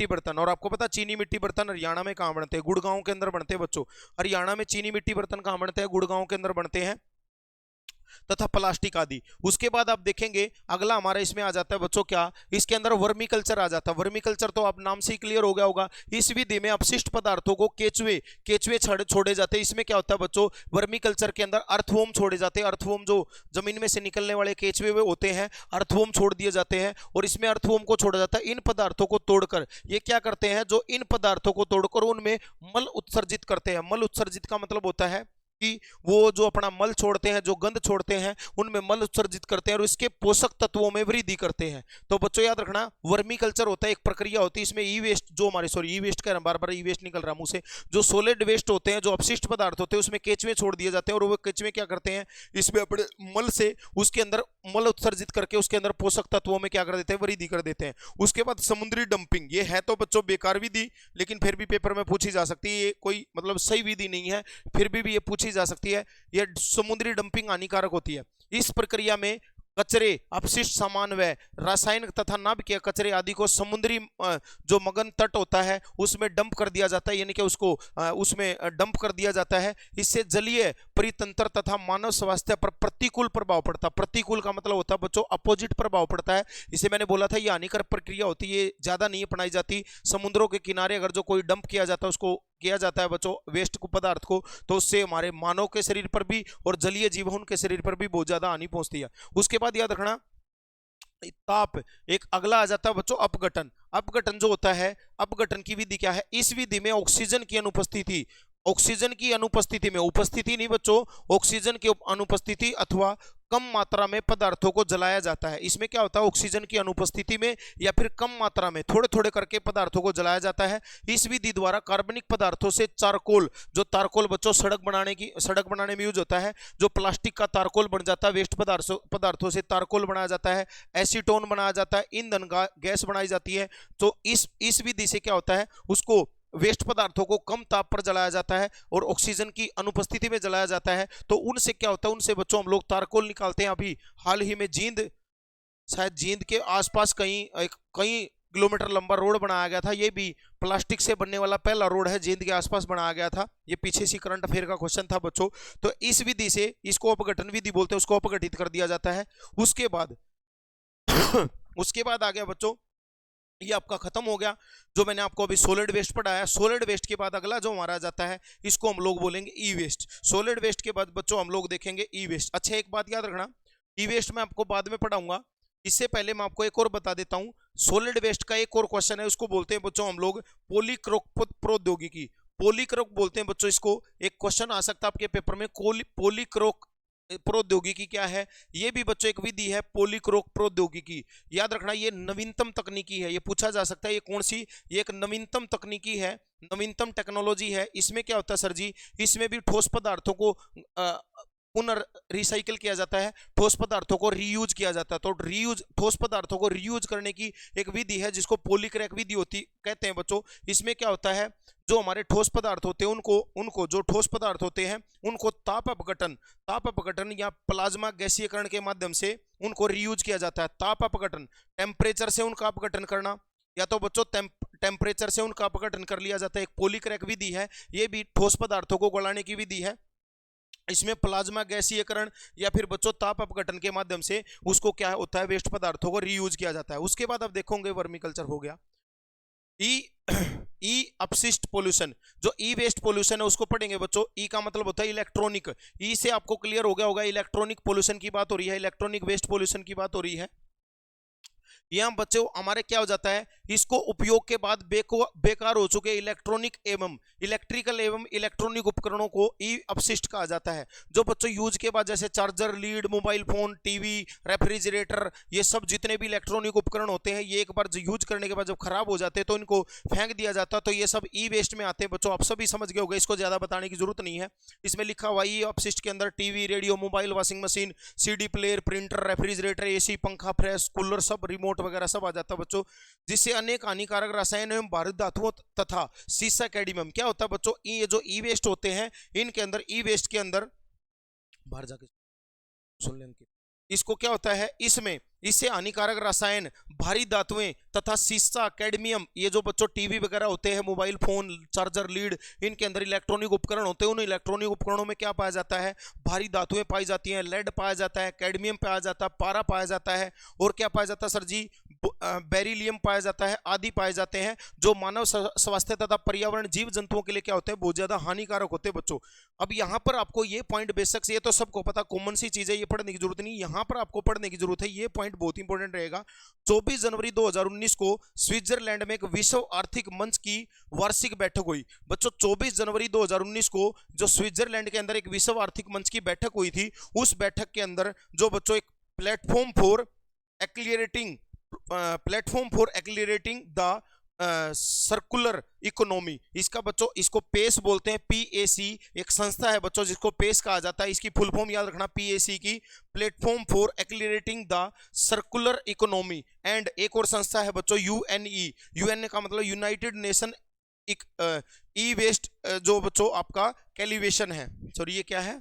बर्तन। और आपको पता चीनी मिट्टी बर्तन हरियाणा में कहाँ बनते हैं, गुड़गांव के अंदर बनते हैं बच्चों। हरियाणा में चीनी मिट्टी बर्तन कहाँ बनते हैं, गुड़गांव के अंदर बनते हैं, तथा प्लास्टिक आदि। उसके बाद आप देखेंगे अगला हमारा इसमें आ जाता है बच्चों, क्या इसके अंदर वर्मी कल्चर आ जाता है। वर्मी कल्चर तो आप नाम से ही क्लियर हो गया होगा। इस विधि में अपशिष्ट पदार्थों को केचुए छोड़े जाते हैं। इसमें क्या होता है बच्चों, वर्मी कल्चर के अंदर अर्थवॉर्म छोड़े जाते हैं। अर्थवॉर्म जो जमीन में से निकलने वाले केचुए होते हैं, अर्थवॉर्म छोड़ दिए जाते हैं, और इसमें अर्थवॉर्म को छोड़ा जाता है। इन पदार्थों को तोड़कर ये क्या करते हैं, जो इन पदार्थों को तोड़कर उनमें मल उत्सर्जित करते हैं। मल उत्सर्जित का मतलब होता है कि वो जो अपना मल छोड़ते हैं, जो गंध छोड़ते हैं, उनमें मल उत्सर्जित करते हैं और इसके पोषक तत्वों में वृद्धि करते हैं। तो बच्चों याद रखना, वर्मी कल्चर होता है, एक प्रक्रिया होती है। इसमें ई वेस्ट, जो हमारे ई वेस्ट कह रहे हैं, बार बार ई वेस्ट निकल रहा मुंह से, जो सॉलिड वेस्ट होते हैं, जो अपशिष्ट पदार्थ होते हैं, उसमें केचुए छोड़ दिए जाते हैं, और वो केचुए क्या करते हैं, इसमें अपने मल से उसके अंदर मल उत्सर्जित करके उसके अंदर पोषक तत्वों में क्या कर देते हैं, वृद्धि कर देते हैं। उसके बाद समुद्री डंपिंग, ये है तो बच्चों बेकार विधि, लेकिन फिर भी पेपर में पूछी जा सकती है, ये कोई मतलब सही विधि नहीं है, फिर भी ये पूछी जा सकती है। ये समुद्री डंपिंग हानिकारक होती है। इस प्रक्रिया में कचरे, अपशिष्ट सामान व रासायनिक तथा नाभिकीय कचरे आदि को समुद्री जो मगन तट होता है उसमें डंप कर दिया जाता है, यानी कि उसको उसमें डंप कर दिया जाता है। इससे जलीय परितंत्र तथा मानव स्वास्थ्य पर प्रतिकूल प्रभाव पड़ता है। प्रतिकूल का मतलब होता है बच्चों अपोजिट प्रभाव पड़ता है। इसे मैंने बोला था ये हानिकारक प्रक्रिया होती है, ये ज्यादा नहीं अपनाई जाती। समुद्रों के किनारे अगर जो कोई डंप किया जाता है, उसको किया जाता है बच्चों वेस्ट को पदार्थ को, तो उससे हमारे मानव के शरीर पर भी और जलीय जीवों के शरीर पर भी बहुत ज्यादा हानि पहुंचती है। उसके बाद याद रखना ताप, एक अगला आ जाता है बच्चों अपघटन। अपघटन जो होता है, अपघटन की विधि क्या है, इस विधि में ऑक्सीजन की अनुपस्थिति, ऑक्सीजन की अनुपस्थिति में, उपस्थिति नहीं बच्चों, ऑक्सीजन की अनुपस्थिति अथवा कम मात्रा में पदार्थों को जलाया जाता है। इसमें क्या होता है, ऑक्सीजन की अनुपस्थिति में या फिर कम मात्रा में थोड़े थोड़े करके पदार्थों को जलाया जाता है। इस विधि द्वारा कार्बनिक पदार्थों से चारकोल, जो तारकोल बच्चों सड़क बनाने में यूज होता है, जो प्लास्टिक का तारकोल बन जाता है, वेस्ट पदार्थों से तारकोल बनाया जाता है, एसीटोन बनाया जाता है, ईंधन गैस बनाई जाती है। तो इस विधि से क्या होता है, उसको वेस्ट पदार्थों को कम ताप पर जलाया जाता है और ऑक्सीजन की अनुपस्थिति में जलाया जाता है। तो उनसे क्या होता है, उनसे बच्चों हम लोग तारकोल निकालते हैं। अभी हाल ही में शायद जींद के आसपास कई किलोमीटर लंबा रोड बनाया गया था, ये भी प्लास्टिक से बनने वाला पहला रोड है, जींद के आसपास बनाया गया था। ये पीछे सी करंट अफेयर का क्वेश्चन था बच्चों। तो इस विधि से, इसको अपघटन विधि बोलते हैं, उसको अपघटित कर दिया जाता है। उसके बाद उसके बाद आ गया बच्चों, ये आपका खत्म हो गया जो मैंने आपको अभी सॉलिड वेस्ट पढ़ाया। सॉलिड वेस्ट के बाद अगला जो हमारा जाता है, इसको हम लोग बोलेंगे ई वेस्ट। सॉलिड वेस्ट के बाद बच्चों हम लोग देखेंगे ई वेस्ट। अच्छा एक बात याद रखना, ई वेस्ट मैं आपको बाद में पढ़ाऊंगा, इससे पहले मैं आपको एक और बता देता हूं। सॉलिड वेस्ट का एक और क्वेश्चन है, उसको बोलते हैं बच्चों हम लोग पॉलीक्रोप प्रौद्योगिकी। पॉलीक्रोप बोलते हैं बच्चों इसको। एक क्वेश्चन आ सकता है आपके पेपर में, पॉलीक्रोप प्रौद्योगिकी क्या है। ये भी बच्चों एक विधि है पॉलीक्रोप प्रौद्योगिकी। याद रखना ये नवीनतम तकनीकी है, ये पूछा जा सकता है ये कौन सी, ये एक नवीनतम तकनीकी है, नवीनतम टेक्नोलॉजी है। इसमें क्या होता है सर जी, इसमें भी ठोस पदार्थों को पुनः रिसाइकिल किया जाता है, ठोस पदार्थों को रीयूज किया जाता है। तो ठोस पदार्थों को रीयूज करने की एक विधि है जिसको पॉलीक्रैक विधि होती कहते हैं बच्चों। इसमें क्या होता है, जो हमारे ठोस पदार्थ होते हैं उनको जो ठोस पदार्थ होते हैं उनको ताप अपघटन या प्लाज्मा गैसीकरण के माध्यम से उनको रीयूज किया जाता है। ताप अपघटन, टेम्परेचर से उनका अपघटन करना, या तो बच्चों टेम्परेचर से उनका अपघटन कर लिया जाता है, एक पॉलीक्रैक विधि है। ये भी ठोस पदार्थों को गलाने की विधि है। इसमें प्लाज्मा गैसीकरण या फिर बच्चों ताप अपघटन के माध्यम से उसको क्या होता है, वेस्ट पदार्थों को रीयूज किया जाता है। उसके बाद अब देखोगे वर्मीकल्चर हो गया। ई अपशिष्ट पोल्यूशन, जो ई वेस्ट पोल्यूशन है उसको पढ़ेंगे बच्चों। ई का मतलब होता है इलेक्ट्रॉनिक, ई से आपको क्लियर हो गया होगा इलेक्ट्रॉनिक पोल्यूशन की बात हो रही है, इलेक्ट्रॉनिक वेस्ट पोल्यूशन की बात हो रही है। यहाँ बच्चों हमारे क्या हो जाता है, इसको उपयोग के बाद बेकार हो चुके इलेक्ट्रिकल एवं इलेक्ट्रॉनिक उपकरणों को ई अपशिष्ट कहा जाता है। जो बच्चों यूज के बाद जैसे charger, lead, mobile phone, TV, refrigerator, ये सब जितने भी इलेक्ट्रॉनिक उपकरण होते हैं, ये एक बार यूज करने के बाद जब खराब हो जाते हैं तो इनको फेंक दिया जाता है। तो ये सब ई वेस्ट में आते हैं बच्चों, आप सभी समझ गए होंगे, इसको ज्यादा बताने की जरूरत नहीं है। इसमें लिखा हुआ ई अपशिष्ट के अंदर TV, radio, mobile, washing machine, CD player, printer, refrigerator, AC, पंखा, फ्रिज, कूलर, सब रिमोट वगैरह सब आ जाता है बच्चों। जिससे अनेक हानिकारक रसायन एवं बारूद धातुओं तथा सीसा, कैडमियम, क्या होता है बच्चों, ये जो ई वेस्ट होते हैं इनके अंदर, ई वेस्ट के अंदर बाहर जाके सुन लें, इसको क्या होता है, इससे हानिकारक रसायन, भारी धातुएं तथा सीसा, कैडमियम, ये जो बच्चों टीवी वगैरह होते हैं, मोबाइल फोन, चार्जर, लीड, इनके अंदर इलेक्ट्रॉनिक उपकरण होते हैं, उन इलेक्ट्रॉनिक उपकरणों में क्या पाया जाता है, भारी धातुएं पाई जाती हैं, लेड पाया जाता है, कैडमियम पाया जाता है, पारा पाया जाता है, और क्या पाया जाता है सर जी, बेरिलियम पाया जाता है, आदि पाए जाते हैं, जो मानव स्वास्थ्य तथा पर्यावरण, जीव जंतुओं के लिए क्या होते हैं, बहुत ज्यादा हानिकारक होते हैं बच्चों। अब यहाँ पर आपको ये पॉइंट बेशक से, ये तो सबको पता, कॉमन सी चीज है, ये पढ़ने की जरूरत नहीं, यहाँ पर आपको पढ़ने की जरूरत है, ये पॉइंट बहुत इंपॉर्टेंट रहेगा। 24 जनवरी 2019 को स्विट्जरलैंड में एक विश्व आर्थिक मंच की वार्षिक बैठक हुई बच्चों। 24 जनवरी 2019 को जो स्विट्जरलैंड के अंदर एक विश्व आर्थिक मंच की बैठक हुई थी, उस बैठक के अंदर जो बच्चों एक platform for accelerating the circular economy, इसका बच्चों इसको पेस बोलते हैं, पीएसी एक संस्था है बच्चों जिसको पेस कहा जाता है। इसकी फुल फॉर्म याद रखना, पीएसी की, platform for accelerating the circular economy. And एक और संस्था है बच्चों यूएनई, यूएन का मतलब यूनाइटेड नेशन ई वेस्ट, जो बच्चों आपका कैलिवेशन है, सॉरी ये क्या है,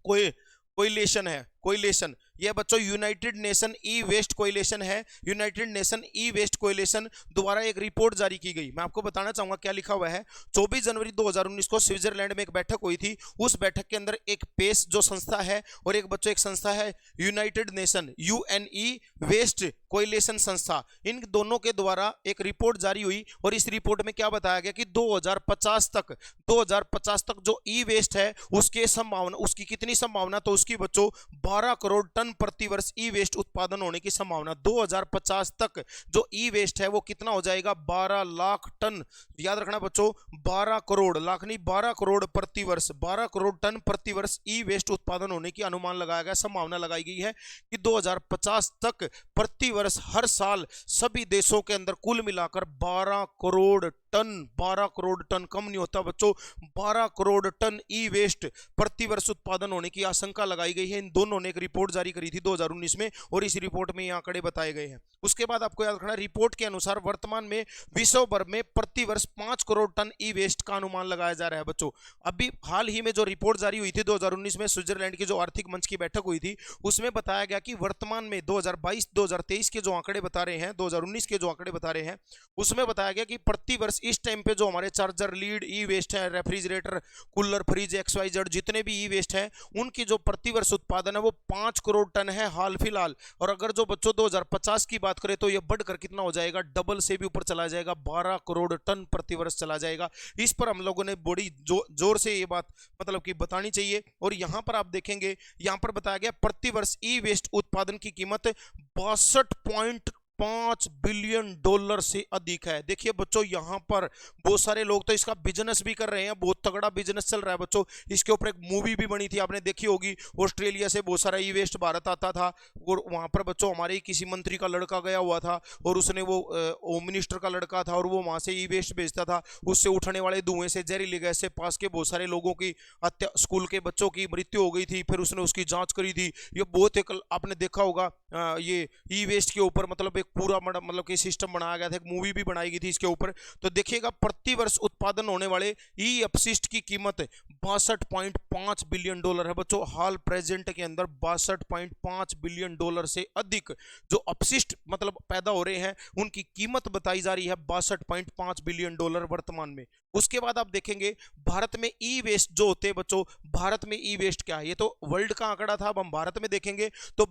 कोई कोइलेशन है, कोइलेशन, यह बच्चों यूनाइटेड नेशन ई वेस्ट कोइलेशन है। यूनाइटेड नेशन ई वेस्ट कोइलेशन द्वारा एक रिपोर्ट जारी की गई। मैं आपको बताना चाहूंगा क्या लिखा हुआ है। 24 जनवरी 2019 को स्विट्जरलैंड में एक बैठक हुई थी। उस बैठक के अंदर एक पेस जो संस्था है और एक बच्चों एक संस्था है यूनाइटेड नेशन यूएनई वेस्ट कोइलेशन संस्था, इन दोनों के द्वारा एक रिपोर्ट जारी हुई। और इस रिपोर्ट में क्या बताया गया कि 2050 तक जो ई वेस्ट है उसके संभावना, उसकी कितनी संभावना, तो उसकी बच्चों 12 करोड़ टन प्रति वर्ष ई वेस्ट उत्पादन होने की संभावना। 2050 तक जो ई वेस्ट है वो कितना हो जाएगा, 12 लाख टन। याद रखना बच्चों, 12 करोड़, लाख नहीं 12 करोड़ प्रति वर्ष, 12 करोड़ टन प्रति वर्ष ई वेस्ट उत्पादन होने की अनुमान लगाया गया, संभावना लगाई गई है कि 2050 तक प्रति वर्ष हर साल सभी देशों के अंदर कुल मिलाकर 12 करोड़ टन, 12 करोड़ टन कम नहीं होता बच्चों, 12 करोड़ टन ई वेस्ट प्रति वर्ष उत्पादन होने की आशंका लगाई गई है। इन दोनों ने एक रिपोर्ट जारी करी थी 2019 में और इस रिपोर्ट में ये आंकड़े बताए गए हैं। उसके बाद आपको याद रखना, रिपोर्ट के अनुसार वर्तमान में विश्व भर में प्रति वर्ष 5 करोड़ टन ई वेस्ट का अनुमान लगाया जा रहा है बच्चों। अभी हाल ही में जो रिपोर्ट जारी हुई थी 2019 में, स्विट्जरलैंड की जो आर्थिक मंच की बैठक हुई थी, उसमें बताया गया कि वर्तमान में 2022-2023 के जो आंकड़े बता रहे हैं, 2019 के जो आंकड़े बता रहे हैं, उसमें बताया गया कि प्रति वर्ष इस टाइम पे जो हमारे चार्जर, लीड, ई वेस्ट है, रेफ्रिजरेटर, कूलर, फ्रिज, XYZ जितने भी ई वेस्ट है, उनकी जो प्रति वर्ष उत्पादन है वो 5 करोड़ टन है हाल फिलहाल। और अगर जो बच्चों 2050 की बात करें तो ये बढ़कर कितना हो जाएगा, डबल से भी ऊपर चला जाएगा, 12 करोड़ टन प्रति वर्ष चला जाएगा। इस पर हम लोगों ने बड़ी जोर से ये बात मतलब कि बतानी चाहिए। और यहां पर आप देखेंगे, यहां पर बताया गया प्रति वर्ष ई वेस्ट उत्पादन की कीमत 62.5 बिलियन डॉलर से अधिक है। देखिए बच्चों, यहां पर बहुत सारे लोग तो इसका बिजनेस भी कर रहे हैं, बहुत तगड़ा बिजनेस चल रहा है बच्चों। इसके ऊपर एक मूवी भी बनी थी, आपने देखी होगी। ऑस्ट्रेलिया से बहुत सारा ई वेस्ट भारत आता था और वहां पर बच्चों हमारे किसी मंत्री का लड़का गया हुआ था और उसने वो होम मिनिस्टर का लड़का था और वो वहां से ई वेस्ट भेजता था। उससे उठने वाले धुएं से, जहरीली गैस से पास के बहुत सारे लोगों की स्कूल के बच्चों की मृत्यु हो गई थी। फिर उसने उसकी जांच करी थी। ये बहुत एक आपने देखा होगा, ये ई वेस्ट के ऊपर मतलब पूरा मतलब कि सिस्टम बनाया गया था, एक मूवी भी बनाई गई थी इसके ऊपर। तो देखिएगा प्रति वर्ष उत्पादन होने वाले ई अपशिष्ट की कीमत 62.5 बिलियन डॉलर है बच्चों। हाल प्रेजेंट के अंदर 62.5 बिलियन डॉलर से अधिक जो अपशिष्ट मतलब पैदा हो रहे हैं उनकी कीमत बताई जा रही है 62.5 बिलियन डॉलर वर्तमान में। उसके बाद आप देखेंगे भारत में ई वेस्ट जो होते हैं बच्चों, भारत में ई वेस्ट क्या है, ये तो वर्ल्ड का आंकड़ा था, अब हम भारत में देखेंगे तो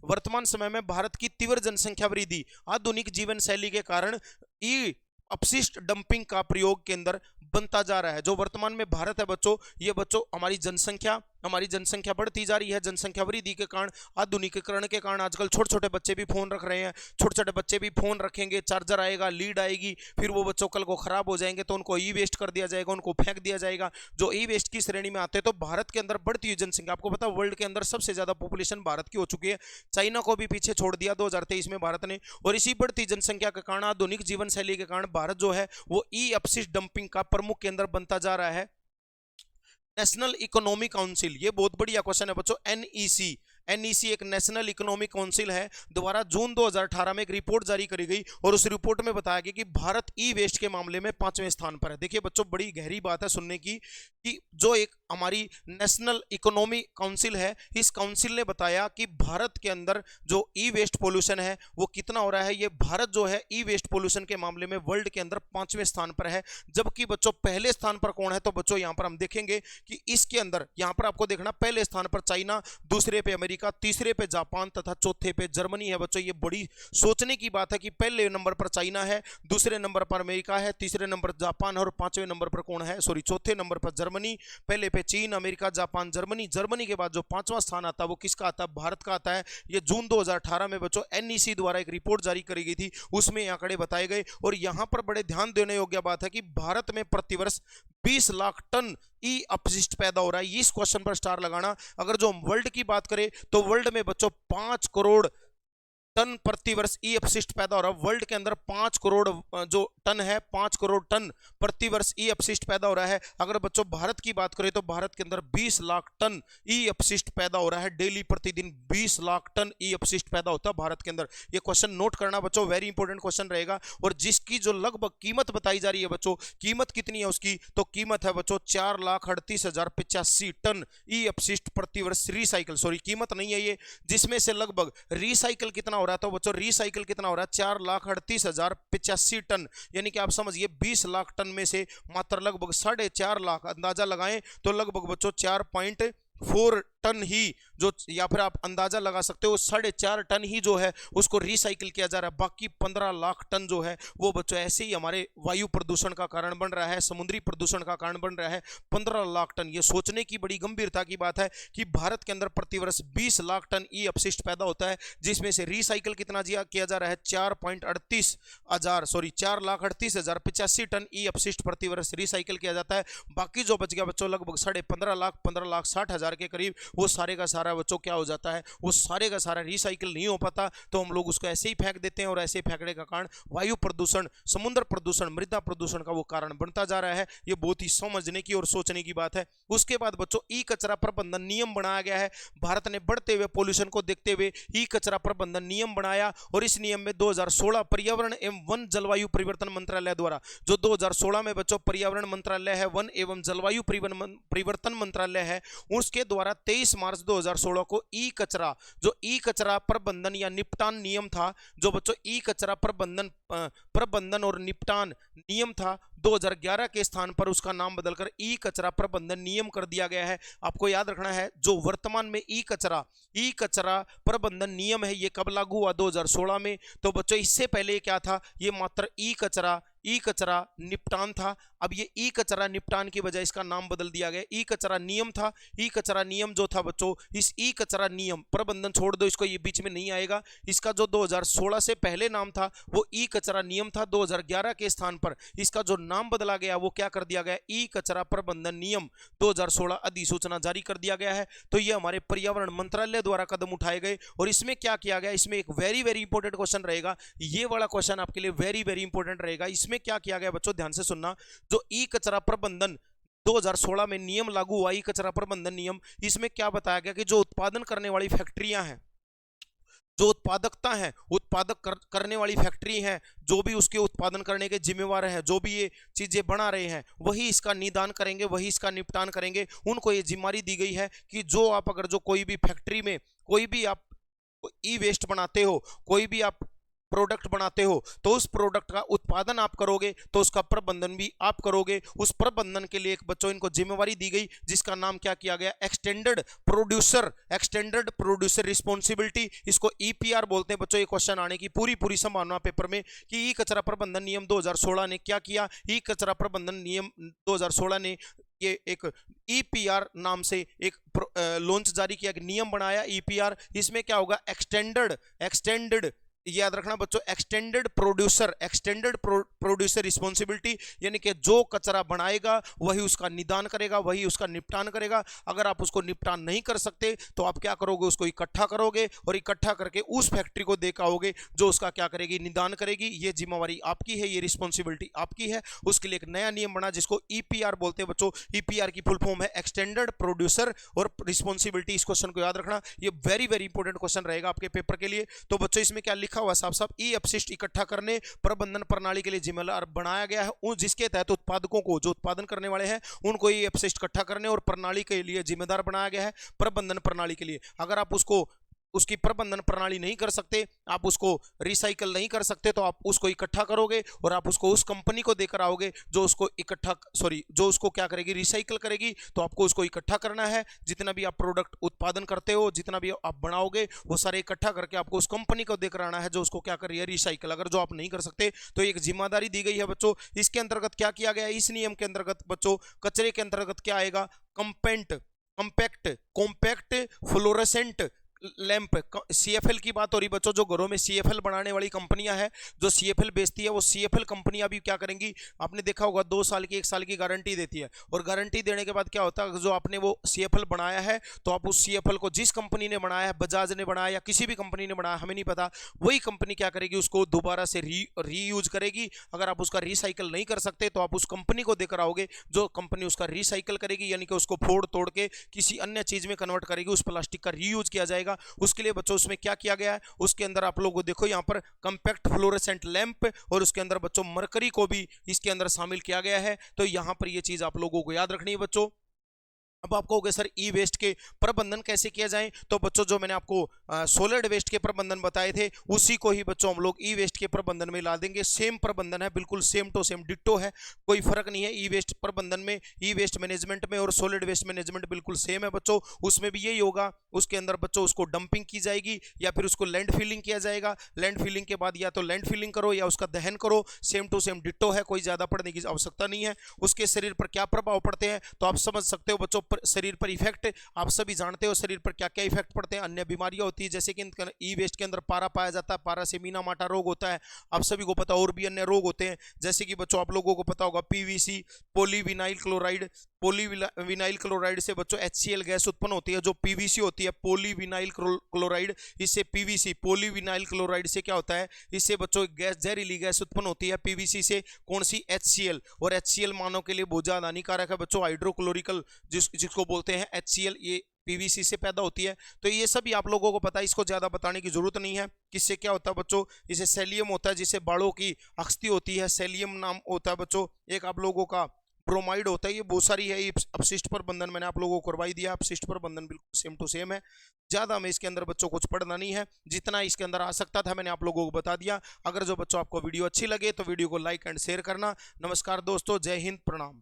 वर्तमान समय में भारत की तीव्र जनसंख्या वृद्धि, आधुनिक जीवन शैली के कारण ई अपशिष्ट डंपिंग का प्रयोग के अंदर बनता जा रहा है। जो वर्तमान में भारत है बच्चों, ये बच्चों हमारी जनसंख्या बढ़ती जा रही है। जनसंख्या वृद्धि के कारण, आधुनिकीकरण के कारण आजकल छोटे छोटे बच्चे भी फोन रख रहे हैं। छोटे छोटे बच्चे भी फोन रखेंगे, चार्जर आएगा, लीड आएगी, फिर वो बच्चों कल को खराब हो जाएंगे तो उनको ई वेस्ट कर दिया जाएगा, उनको फेंक दिया जाएगा, जो ई वेस्ट की श्रेणी में आते हैं। तो भारत के अंदर बढ़ती हुई जनसंख्या, आपको पता है वर्ल्ड के अंदर सबसे ज्यादा पॉपुलेशन भारत की हो चुकी है। चाइना को भी पीछे छोड़ दिया 2023 में भारत ने। और इसी बढ़ती जनसंख्या के कारण, आधुनिक जीवन शैली के कारण भारत जो है वो ई अपशिष्ट डंपिंग का प्रमुख केंद्र बनता जा रहा है। नेशनल इकोनॉमिक काउंसिल, ये बहुत बढ़िया क्वेश्चन है बच्चों। एनईसी एक नेशनल इकोनॉमिक काउंसिल है, द्वारा जून 2018 में एक रिपोर्ट जारी करी गई और उस रिपोर्ट में बताया गया कि भारत ई वेस्ट के मामले में 5वें स्थान पर है। देखिए बच्चों, बड़ी गहरी बात है सुनने की कि जो एक हमारी नेशनल इकोनॉमिक काउंसिल है, इस काउंसिल ने बताया कि भारत के अंदर जो ई वेस्ट पोल्यूशन है वो कितना हो रहा है। ये भारत जो है ई वेस्ट पोल्यूशन के मामले में वर्ल्ड के अंदर 5वें स्थान पर है। जबकि बच्चों पहले स्थान पर कौन है, तो बच्चों यहां पर हम देखेंगे कि इसके अंदर यहां पर आपको देखना, पहले स्थान पर चाइना, दूसरे पे अमेरिका, तीसरे पे जापान तथा चौथे पे जर्मनी है बच्चों। ये बड़ी सोचने की बात है कि पहले नंबर पर चाइना है, दूसरे नंबर पर अमेरिका है, तीसरे नंबर जापान और 5वें नंबर पर कौन है, चौथे नंबर पर जर्मनी। पहले पे चीन, अमेरिका, जापान, जर्मनी के बाद जो 5वां स्थान आता है वो किसका आता है, भारत का आता है। ये जून 2018 में बच्चों एनईसी द्वारा एक रिपोर्ट जारी करी गई थी, उसमें आंकड़े बताए गए। और यहां पर बड़े ध्यान देने योग्य बात है कि भारत में प्रतिवर्ष 20 लाख टन ई अपशिष्ट पैदा हो रहा है। इस क्वेश्चन पर स्टार लगाना। अगर जो हम वर्ल्ड की बात करें तो वर्ल्ड में बच्चों 5 करोड़ टन प्रति वर्ष ई अपशिष्ट पैदा हो रहा है। वर्ल्ड के अंदर 5 करोड़ जो टन है, 5 करोड़ टन प्रति वर्ष ई अपशिष्ट पैदा हो रहा है। अगर बच्चों भारत की बात करें तो भारत के अंदर 20 लाख टन ई अपशिष्ट पैदा हो रहा है। डेली प्रतिदिन 20 लाख टन ई अपशिष्ट पैदा होता है भारत के अंदर। ये क्वेश्चन नोट करना बच्चों, वेरी इंपॉर्टेंट क्वेश्चन रहेगा। और जिसकी जो लगभग कीमत बताई जा रही है बच्चों, कीमत कितनी है उसकी, तो कीमत है बच्चों 4,38,085 टन ई अपशिष्ट प्रति वर्ष रिसाइकल, सॉरी कीमत नहीं है ये, जिसमें से लगभग रिसाइकल कितना हो रहा है, तो बच्चों रिसाइकल कितना हो रहा है 4,38,085 टन, यानी कि आप समझिए 20 लाख टन में से मात्र लगभग 4.5 लाख, अंदाजा लगाएं तो लगभग बच्चों 4.4 टन ही जो, या फिर आप अंदाजा लगा सकते हो 4.5 टन ही जो है उसको रिसाइकिल किया जा रहा है। बाकी 15 लाख टन जो है वो बच्चों ऐसे ही हमारे वायु प्रदूषण का कारण बन रहा है, समुद्री प्रदूषण का कारण बन रहा है। 15 लाख टन, ये सोचने की बड़ी गंभीरता की बात है कि भारत के अंदर प्रतिवर्ष 20 लाख टन ई अपशिष्ट पैदा होता है, जिसमें से रिसाइकिल कितना किया जा रहा है 4,38,085 टन ई अपशिष्ट प्रतिवर्ष रिसाइकिल किया जाता है। बाकी जो बच गया बच्चों लगभग 15,60,000 के करीब, वो सारे का सारा बच्चों क्या हो जाता है, वो सारे का सारा रिसाइकिल नहीं हो पाता, तो हम लोग उसको ऐसे ही फेंक देते हैं और ऐसे ही फेंकने का कारण वायु प्रदूषण, समुद्र प्रदूषण, मृदा प्रदूषण का वो कारण बनता जा रहा है। ये बहुत ही समझने की और सोचने की बात है। उसके बाद बच्चों ई कचरा प्रबंधन नियम बनाया गया है। भारत ने बढ़ते हुए पॉल्यूशन को देखते हुए ई कचरा प्रबंधन नियम बनाया और इस नियम में 2016 पर्यावरण एवं वन जलवायु परिवर्तन मंत्रालय द्वारा, जो 2016 में बच्चों पर्यावरण मंत्रालय है, वन एवं जलवायु परिवर्तन मंत्रालय है, उसके द्वारा 23 मार्च 2016 को ई कचरा, जो ई कचरा प्रबंधन या निपटान नियम था, जो बच्चों ई कचरा प्रबंधन और निपटान नियम था, 2011 के स्थान पर उसका नाम बदलकर ई कचरा प्रबंधन नियम कर दिया गया है। आपको याद रखना है जो वर्तमान में ई कचरा प्रबंधन नियम है, ये कब लागू हुआ 2016 में। तो बच्चों इससे पहले क्या था, ये मात्र ई कचरा निपटान था। अब ये ई कचरा निपटान की बजाय इसका नाम बदल दिया गया, ई कचरा नियम था। ई कचरा नियम जो था बच्चों, इस ई कचरा नियम, प्रबंधन छोड़ दो इसको, ये बीच में नहीं आएगा। इसका जो 2016 से पहले नाम था वो ई कचरा नियम था। 2011 के स्थान पर इसका जो नाम बदला गया वो क्या कर दिया गया, ई कचरा प्रबंधन नियम 2016 अधिसूचना जारी कर दिया गया है। तो ये हमारे पर्यावरण मंत्रालय द्वारा कदम उठाए गए और इसमें क्या किया गया, इसमें एक वेरी वेरी इंपॉर्टेंट क्वेश्चन रहेगा, ये वाला क्वेश्चन आपके लिए वेरी वेरी इंपॉर्टेंट रहेगा। इसमें क्या किया गया बच्चों, ध्यान से सुनना, जो ई कचरा प्रबंधन 2016 में नियम लागू हुआ, ई कचरा प्रबंधन नियम, इसमें क्या बताया गया कि जो उत्पादन करने वाली फैक्ट्रियां हैं, जो उत्पादकता है, करने वाली फैक्ट्री है, जो भी उसके उत्पादन करने के जिम्मेवार है, जो भी ये चीजें बना रहे हैं, वही इसका निदान करेंगे, वही इसका निपटान करेंगे। उनको ये जिम्मेदारी दी गई है कि जो आप अगर जो कोई भी फैक्ट्री में कोई भी आप ई वेस्ट बनाते हो, कोई भी आप प्रोडक्ट बनाते हो, तो उस प्रोडक्ट का उत्पादन आप करोगे तो उसका प्रबंधन भी आप करोगे। उस प्रबंधन के लिए एक बच्चों इनको जिम्मेवारी दी गई, जिसका नाम क्या किया गया, एक्सटेंडेड प्रोड्यूसर रिस्पॉन्सिबिलिटी, इसको ईपीआर बोलते हैं बच्चों। ये क्वेश्चन आने की पूरी संभावना पेपर में कि ई कचरा प्रबंधन नियम 2016 ने क्या किया। ई कचरा प्रबंधन नियम 2016 ने ये एक ईपीआर नाम से एक लॉन्च जारी किया, एक नियम बनाया ईपीआर। इसमें क्या होगा, एक्सटेंडेड याद रखना बच्चों, एक्सटेंडेड प्रोड्यूसर रिस्पॉन्सिबिलिटी, यानी कि जो कचरा बनाएगा वही उसका निदान करेगा, वही उसका निपटान करेगा। अगर आप उसको निपटान नहीं कर सकते तो आप क्या करोगे, उसको इकट्ठा करोगे और इकट्ठा करके उस फैक्ट्री को देखाओगे जो उसका क्या करेगी, निदान करेगी। ये जिम्मेवारी आपकी है, ये रिस्पॉन्सिबिलिटी आपकी है। उसके लिए एक नया नियम बना जिसको ईपीआर बोलते हैं बच्चों। ईपीआर की फुल फॉर्म है एक्सटेंडेड प्रोड्यूसर और रिस्पॉन्सिबिलिटी। इस क्वेश्चन को याद रखना, ये वेरी वेरी इंपॉर्टेंट क्वेश्चन रहेगा आपके पेपर के लिए। तो बच्चों इसमें क्या लिखा हुआ साफ ई अपशिष्ट इकट्ठा करने प्रबंधन प्रणाली के लिए जिम्मेदार बनाया गया है, जिसके तहत उत्पादकों को, जो उत्पादन करने वाले हैं, उनको ई अपशिष्ट इकट्ठा करने और प्रणाली के लिए जिम्मेदार बनाया गया है, प्रबंधन प्रणाली के लिए। अगर आप उसकी प्रबंधन प्रणाली नहीं कर सकते, आप उसको रिसाइकल नहीं कर सकते, तो आप उसको इकट्ठा करोगे और आप उसको उस कंपनी को देकर आओगे जो उसको जो उसको क्या करेगी, रिसाइकल करेगी। तो आपको उसको इकट्ठा करना है। जितना भी आप प्रोडक्ट उत्पादन करते हो, जितना भी आप बनाओगे, वो सारे इकट्ठा करके आपको उस कंपनी को देकर आना है जो उसको क्या कर रही है, रिसाइकल। अगर जो आप नहीं कर सकते तो एक जिम्मेदारी दी गई है बच्चों। इसके अंतर्गत क्या किया गया, इस नियम के अंतर्गत बच्चों कचरे के अंतर्गत क्या आएगा, कॉम्पैक्ट फ्लोरोसेंट लैंप, CFL की बात हो रही बच्चों, जो घरों में CFL बनाने वाली कंपनियां हैं, जो CFL बेचती है, वो CFL कंपनियां भी क्या करेंगी, आपने देखा होगा 2 साल की 1 साल की गारंटी देती है। और गारंटी देने के बाद क्या होता है, जो आपने वो CFL बनाया है, तो आप उस CFL को जिस कंपनी ने बनाया है, बजाज ने बनाया या किसी भी कंपनी ने बनाया, हमें नहीं पता, वही कंपनी क्या करेगी, उसको दोबारा से रीयूज करेगी। अगर आप उसका रिसाइकल नहीं कर सकते तो आप उस कंपनी को देकर आओगे, जो कंपनी उसका रिसाइकल करेगी, यानी कि उसको फोड़ तोड़ के किसी अन्य चीज में कन्वर्ट करेगी, उस प्लास्टिक का रीयूज किया जाएगा। उसके लिए बच्चों उसमें क्या किया गया है, उसके अंदर आप लोगों को देखो यहाँ पर कंपैक्ट फ्लोरेसेंट लैंप, और उसके अंदर बच्चों मरकरी को भी इसके अंदर शामिल किया गया है। तो यहाँ पर ये चीज आप लोगों को याद रखनी है बच्चों। अब आप कहोगे सर ई वेस्ट के प्रबंधन कैसे किया जाए, तो बच्चों जो मैंने आपको सॉलिड वेस्ट के प्रबंधन बताए थे, उसी को ही बच्चों हम लोग ई वेस्ट के प्रबंधन में ला देंगे। सेम प्रबंधन है, बिल्कुल सेम टू सेम डिट्टो है, कोई फर्क नहीं है। ई वेस्ट प्रबंधन में, ई वेस्ट मैनेजमेंट में और सॉलिड वेस्ट मैनेजमेंट बिल्कुल सेम है बच्चों। उसमें भी यही होगा, उसके अंदर बच्चों उसको डंपिंग की जाएगी या फिर उसको लैंड फिलिंग किया जाएगा। लैंड फिलिंग के बाद या तो लैंड फिलिंग करो या उसका दहन करो, सेम टू सेम डिट्टो है, कोई ज्यादा पढ़ने की आवश्यकता नहीं है। उसके शरीर पर क्या प्रभाव पड़ते हैं तो आप समझ सकते हो बच्चों। शरीर पर इफेक्ट आप सभी जानते हो, शरीर पर क्या क्या इफेक्ट पड़ते हैं। अन्य बीमारियां होती है, जैसे कि ई वेस्ट के अंदर पारा पाया जाता है, पारा से मीना माटा रोग होता है, आप सभी को पता। और भी अन्य रोग होते हैं, जैसे कि बच्चों आप लोगों को पता होगा PVC, polyvinyl chloride. Polyvinyl chloride से बच्चों HCl गैस उत्पन्न होती है। जो PVC होती है, पॉलीविनाइल क्लोराइड, इससे PVC पॉलीविनाइल क्लोराइड से क्या होता है, इससे बच्चों गैस, जहरीली गैस उत्पन्न होती है PVC से। कौन सी, HCl। और HCl मानव के लिए बहुत ज्यादा हानिकारक है बच्चों। हाइड्रोक्लोरिकल जिसको बोलते हैं HCl, ये PVC से पैदा होती है। तो ये सभी आप लोगों को पता है, इसको ज्यादा बताने की जरूरत नहीं है। किससे क्या होता है बच्चों, इसे सेलियम होता है, जिससे बालों की अस्थि होती है, सेलियम नाम होता है बच्चों। एक आप लोगों का ब्रोमाइड होता है, ये बहुत सारी है। ये अपशिष्ट प्रबंधन मैंने आप लोगों को करवाई दिया। अपशिष्ट प्रबंधन बिल्कुल सेम टू सेम है, ज्यादा हमें इसके अंदर बच्चों कुछ पढ़ना नहीं है। जितना इसके अंदर आ सकता था मैंने आप लोगों को बता दिया। अगर जो बच्चों आपको वीडियो अच्छी लगे तो वीडियो को लाइक एंड शेयर करना। नमस्कार दोस्तों, जय हिंद, प्रणाम।